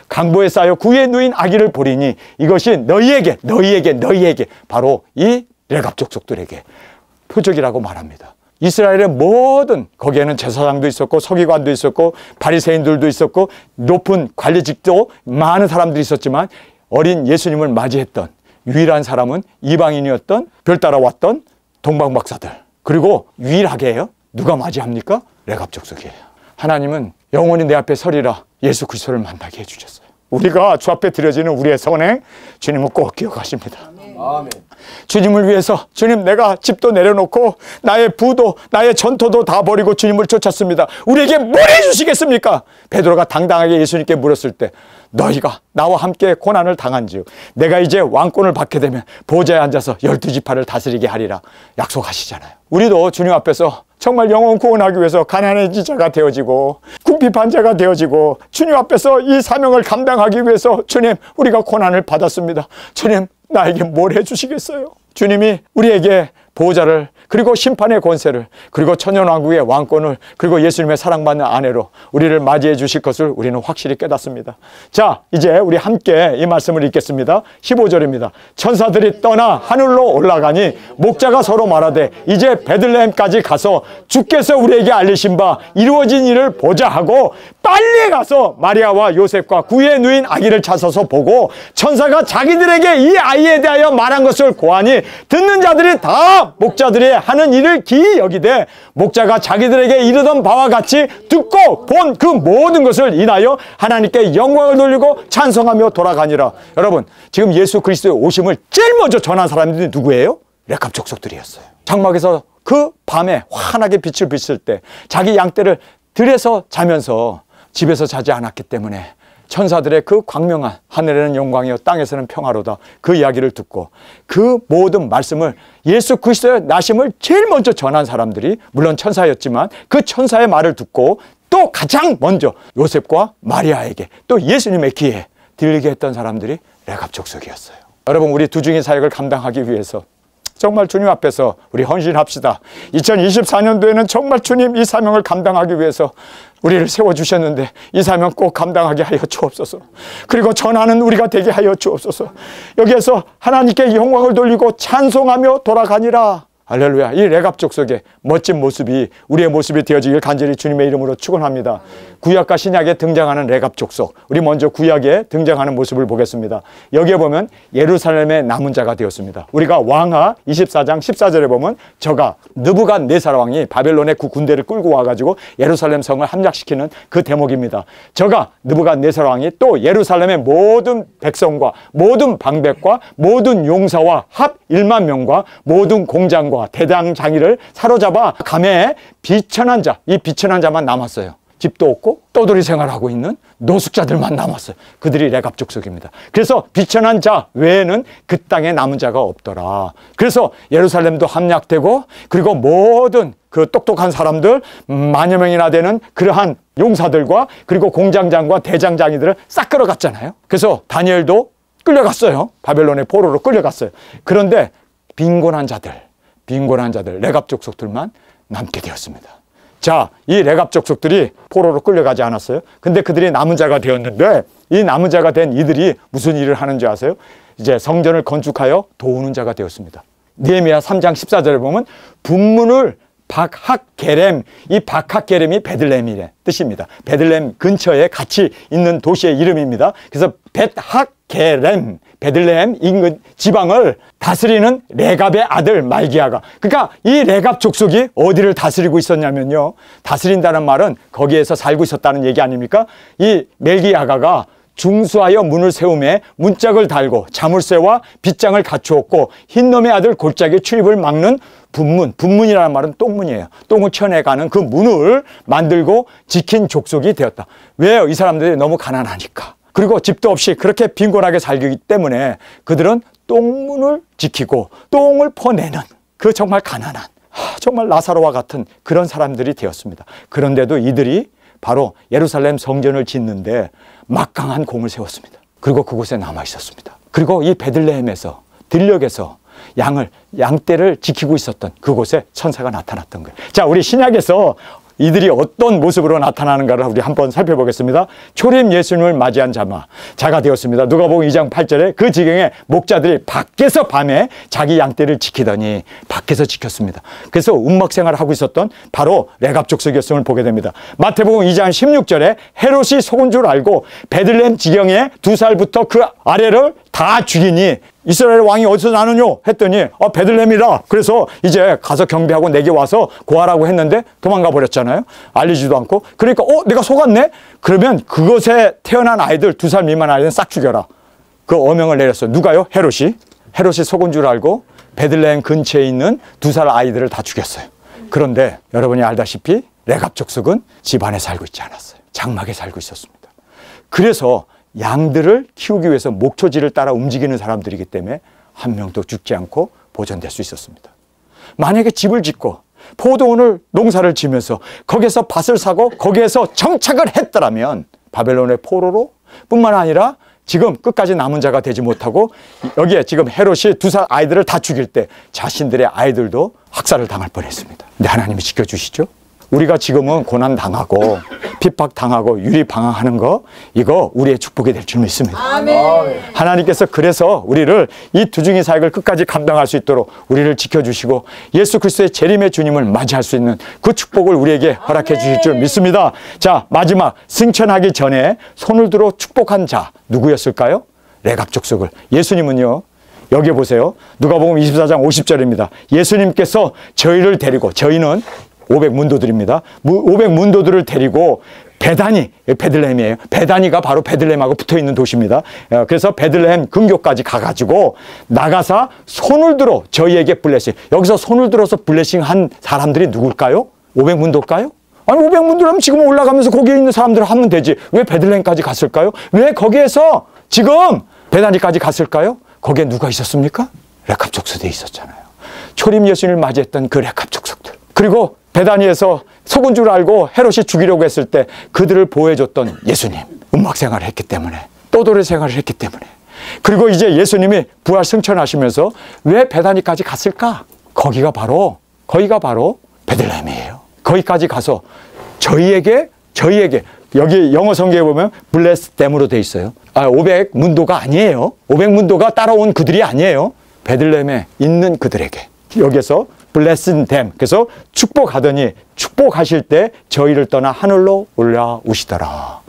강보에 쌓여 구유에 누인 아기를 보리니 이것이 너희에게 바로 이 레갑 족속들에게 표적이라고 말합니다. 이스라엘의 모든, 거기에는 제사장도 있었고 서기관도 있었고 바리새인들도 있었고 높은 관리직도 많은 사람들이 있었지만 어린 예수님을 맞이했던 유일한 사람은 이방인이었던 별 따라왔던 동방박사들. 그리고 유일하게요, 누가 맞이합니까? 레갑 족속이에요. 하나님은 영원히 내 앞에 서리라 예수 그리스도를 만나게 해주셨어요. 우리가 주 앞에 드려지는 우리의 선행, 주님은 꼭 기억하십니다. 아멘. 주님을 위해서, 주님, 내가 집도 내려놓고 나의 부도 나의 전토도 다 버리고 주님을 쫓았습니다. 우리에게 뭘 해주시겠습니까? 베드로가 당당하게 예수님께 물었을 때 너희가 나와 함께 고난을 당한즉 내가 이제 왕권을 받게 되면 보좌에 앉아서 12지파를 다스리게 하리라 약속하시잖아요. 우리도 주님 앞에서 정말 영혼 구원하기 위해서 가난해진 자가 되어지고 궁핍한 자가 되어지고 주님 앞에서 이 사명을 감당하기 위해서 주님, 우리가 고난을 받았습니다. 주님, 나에게 뭘 해주시겠어요? 주님이 우리에게 보호자를, 그리고 심판의 권세를, 그리고 천년왕국의 왕권을, 그리고 예수님의 사랑받는 아내로 우리를 맞이해 주실 것을 우리는 확실히 깨닫습니다. 자, 이제 우리 함께 이 말씀을 읽겠습니다. 15절입니다. 천사들이 떠나 하늘로 올라가니 목자가 서로 말하되 이제 베들레헴까지 가서 주께서 우리에게 알리신 바 이루어진 일을 보자 하고 빨리 가서 마리아와 요셉과 구유에 누인 아기를 찾아서 보고 천사가 자기들에게 이 아이에 대하여 말한 것을 고하니 듣는 자들이 다 목자들이 하는 일을 기이 여기되 목자가 자기들에게 이르던 바와 같이 듣고 본 그 모든 것을 인하여 하나님께 영광을 돌리고 찬송하며 돌아가니라. 여러분, 지금 예수 그리스도의 오심을 제일 먼저 전한 사람들이 누구예요? 레갑 족속들이었어요. 장막에서 그 밤에 환하게 빛을 비출 때 자기 양떼를 들에서 자면서 집에서 자지 않았기 때문에 천사들의 그 광명한 하늘에는 영광이요 땅에서는 평화로다, 그 이야기를 듣고 그 모든 말씀을, 예수 그리스도의 나심을 제일 먼저 전한 사람들이 물론 천사였지만 그 천사의 말을 듣고 또 가장 먼저 요셉과 마리아에게 또 예수님의 귀에 들리게 했던 사람들이 레갑 족속이었어요. 여러분, 우리 두중의 사역을 감당하기 위해서 정말 주님 앞에서 우리 헌신합시다. 2024년도에는 정말 주님 이 사명을 감당하기 위해서 우리를 세워주셨는데 이 사명 꼭 감당하게 하여 주옵소서. 그리고 전하는 우리가 되게 하여 주옵소서. 여기에서 하나님께 영광을 돌리고 찬송하며 돌아가니라. 할렐루야. 이 레갑 족속의 멋진 모습이 우리의 모습이 되어지길 간절히 주님의 이름으로 축원합니다. 구약과 신약에 등장하는 레갑 족속, 우리 먼저 구약에 등장하는 모습을 보겠습니다. 여기에 보면 예루살렘의 남은 자가 되었습니다. 우리가 왕하 24장 14절에 보면 저가 느부갓네살 왕이 바벨론의 그 군대를 끌고 와가지고 예루살렘 성을 함락시키는 그 대목입니다. 저가 느부갓네살 왕이 또 예루살렘의 모든 백성과 모든 방백과 모든 용사와 합 1만 명과 모든 공장과 대장 장이를 사로잡아 감에 비천한 자, 이 비천한 자만 남았어요. 집도 없고 떠돌이 생활하고 있는 노숙자들만 남았어요. 그들이 레갑 족속입니다. 그래서 비천한 자 외에는 그 땅에 남은 자가 없더라. 그래서 예루살렘도 함락되고, 그리고 모든 그 똑똑한 사람들 만여 명이나 되는 그러한 용사들과 그리고 공장장과 대장장이들을 싹 끌어갔잖아요. 그래서 다니엘도 끌려갔어요. 바벨론의 포로로 끌려갔어요. 그런데 빈곤한 자들 레갑 족속들만 남게 되었습니다. 자, 이 레갑 족속들이 포로로 끌려가지 않았어요. 근데 그들이 남은 자가 되었는데, 이 남은 자가 된 이들이 무슨 일을 하는 줄 아세요? 이제 성전을 건축하여 도우는 자가 되었습니다. 느헤미야 3장 14절에 보면 분문을 박학게렘, 이 박학게렘이 베들레헴이라는 뜻입니다. 베들레헴 근처에 같이 있는 도시의 이름입니다. 그래서 벳학게렘, 베들레헴 인근 지방을 다스리는 레갑의 아들 말기야가, 그러니까 이 레갑 족속이 어디를 다스리고 있었냐면요, 다스린다는 말은 거기에서 살고 있었다는 얘기 아닙니까? 이 멜기야가가 중수하여 문을 세우매 문짝을 달고 자물쇠와 빗장을 갖추었고, 흰놈의 아들 골짜기 출입을 막는 분문이라는 말은 똥문이에요. 똥을 쳐내가는 그 문을 만들고 지킨 족속이 되었다. 왜요? 이 사람들이 너무 가난하니까. 그리고 집도 없이 그렇게 빈곤하게 살기 때문에 그들은 똥문을 지키고 똥을 퍼내는 그 정말 가난한, 정말 나사로와 같은 그런 사람들이 되었습니다. 그런데도 이들이 바로 예루살렘 성전을 짓는데 막강한 공을 세웠습니다. 그리고 그곳에 남아 있었습니다. 그리고 이 베들레헴에서, 들녘에서 양떼를 지키고 있었던 그곳에 천사가 나타났던 거예요. 자, 우리 신약에서 이들이 어떤 모습으로 나타나는가를 우리 한번 살펴보겠습니다. 초림 예수님을 맞이한 자가 되었습니다. 누가복음 2장 8절에 그 지경에 목자들이 밖에서 밤에 자기 양떼를 지키더니 밖에서 지켰습니다. 그래서 운막 생활을 하고 있었던 바로 레갑 족속이었음을 보게 됩니다. 마태복음 2장 16절에 헤롯이 속은 줄 알고 베들레헴 지경에 2살부터 그 아래를 다 죽이니 이스라엘 왕이 어디서 나느뇨 했더니 베들레헴이다. 그래서 이제 가서 경배하고 내게 와서 고하라고 했는데 도망가 버렸잖아요. 알리지도 않고. 그러니까 내가 속았네? 그러면 그것에 태어난 아이들, 2살 미만 아이들은 싹 죽여라. 그 어명을 내렸어요. 누가요? 헤롯이 속은 줄 알고 베들레헴 근처에 있는 2살 아이들을 다 죽였어요. 그런데 여러분이 알다시피 레갑 족속은 집안에 살고 있지 않았어요. 장막에 살고 있었습니다. 그래서 양들을 키우기 위해서 목초지를 따라 움직이는 사람들이기 때문에 한 명도 죽지 않고 보존될 수 있었습니다. 만약에 집을 짓고 포도원을 농사를 지면서 거기에서 밭을 사고 거기에서 정착을 했더라면 바벨론의 포로로 뿐만 아니라 지금 끝까지 남은 자가 되지 못하고, 여기에 지금 헤롯이 2살 아이들을 다 죽일 때 자신들의 아이들도 학살을 당할 뻔했습니다. 근데 하나님이 지켜주시죠. 우리가 지금은 고난당하고 핍박당하고 유리방황하는 거, 이거 우리의 축복이 될 줄 믿습니다. 아멘. 하나님께서 그래서 우리를 이 두중이 사역을 끝까지 감당할 수 있도록 우리를 지켜주시고 예수 그리스도의 재림의 주님을 맞이할 수 있는 그 축복을 우리에게 허락해 주실 줄 믿습니다. 자, 마지막 승천하기 전에 손을 들어 축복한 자 누구였을까요? 레갑 족속을. 예수님은요, 여기 보세요. 누가복음 24장 50절입니다. 예수님께서 저희를 데리고, 저희는 500문도들입니다. 500문도들을 데리고 베들레헴이에요. 베다니가 바로 베들레헴하고 붙어있는 도시입니다. 그래서 베들레헴 근교까지 가가지고 나가서 손을 들어 저희에게 블레싱. 여기서 손을 들어서 블레싱 한 사람들이 누굴까요? 500문도일까요? 아니 500문도라면 지금 올라가면서 거기에 있는 사람들을 하면 되지. 왜 베들레헴까지 갔을까요? 왜 거기에서 지금 베다니까지 갔을까요? 거기에 누가 있었습니까? 레갑 족속에 있었잖아요. 초림 예수님을 맞이했던 그 레갑 족속들. 그리고 베다니에서 속은 줄 알고 헤롯이 죽이려고 했을 때 그들을 보호해줬던 예수님. 운막 생활을 했기 때문에, 떠돌이 생활을 했기 때문에. 그리고 이제 예수님이 부활 승천하시면서 왜 베다니까지 갔을까? 거기가 바로 베들레헴이에요. 거기까지 가서 저희에게 여기 영어 성경에 보면 bless them으로 돼 있어요. 500문도가 아니에요. 500문도가 따라온 그들이 아니에요. 베들레헴에 있는 그들에게. 여기에서 blessing them. 그래서 축복하더니 축복하실 때 저희를 떠나 하늘로 올라오시더라.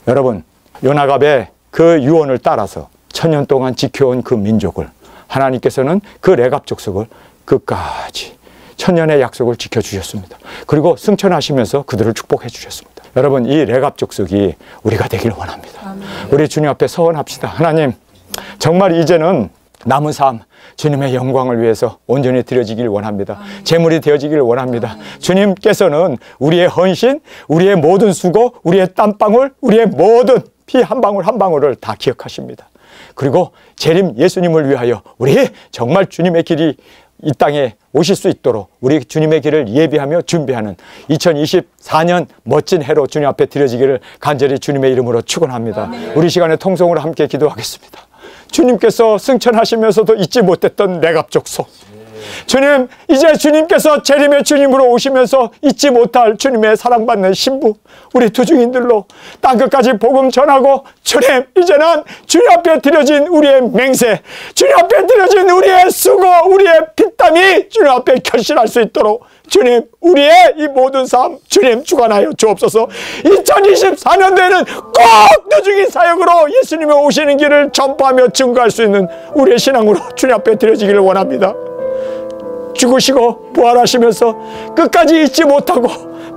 여러분, 요나갑의 그 유언을 따라서 천년 동안 지켜온 그 민족을 하나님께서는 그 레갑 족속을 끝까지 천년의 약속을 지켜주셨습니다. 그리고 승천하시면서 그들을 축복해 주셨습니다. 여러분, 이 레갑 족속이 우리가 되길 원합니다. 우리 주님 앞에 서원합시다. 하나님, 정말 이제는 남은 삶 주님의 영광을 위해서 온전히 드려지길 원합니다. 제물이 되어지길 원합니다. 주님께서는 우리의 헌신, 우리의 모든 수고, 우리의 땀방울, 우리의 모든 피 한 방울 한 방울을 다 기억하십니다. 그리고 재림 예수님을 위하여 우리 정말 주님의 길이 이 땅에 오실 수 있도록 우리 주님의 길을 예비하며 준비하는 2024년 멋진 해로 주님 앞에 드려지기를 간절히 주님의 이름으로 축원합니다. 우리 시간에 통성으로 함께 기도하겠습니다. 주님께서 승천하시면서도 잊지 못했던 레갑족속, 주님, 이제 주님께서 재림의 주님으로 오시면서 잊지 못할 주님의 사랑받는 신부, 우리 두 증인들로 땅끝까지 복음 전하고, 주님, 이제는 주님 앞에 드려진 우리의 맹세, 주님 앞에 드려진 우리의 수고, 우리의 피땀이 주님 앞에 결실할 수 있도록 주님, 우리의 이 모든 삶 주님 주관하여 주옵소서. 2024년도에는 꼭 누중인 사역으로 예수님이 오시는 길을 전파하며 증거할 수 있는 우리의 신앙으로 주님 앞에 드려지기를 원합니다. 죽으시고 부활하시면서 끝까지 잊지 못하고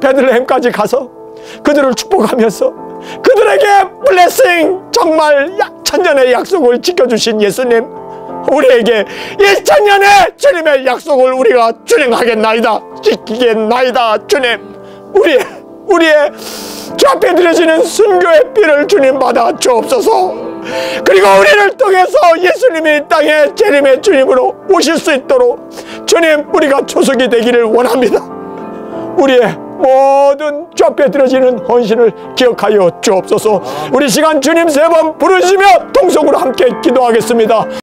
베들레헴까지 가서 그들을 축복하면서 그들에게 블레싱, 정말 천년의 약속을 지켜주신 예수님, 우리에게 1000년의 주님의 약속을 우리가 준행하겠나이다, 지키겠나이다. 주님, 우리의 주 앞에 드려지는 순교의 피를 주님 받아 주옵소서. 그리고 우리를 통해서 예수님이 이 땅에 재림의 주님으로 오실 수 있도록 주님, 우리가 초석이 되기를 원합니다. 우리의 모든 주 앞에 드려지는 헌신을 기억하여 주옵소서. 우리 시간 주님 3번 부르시며 통성으로 함께 기도하겠습니다.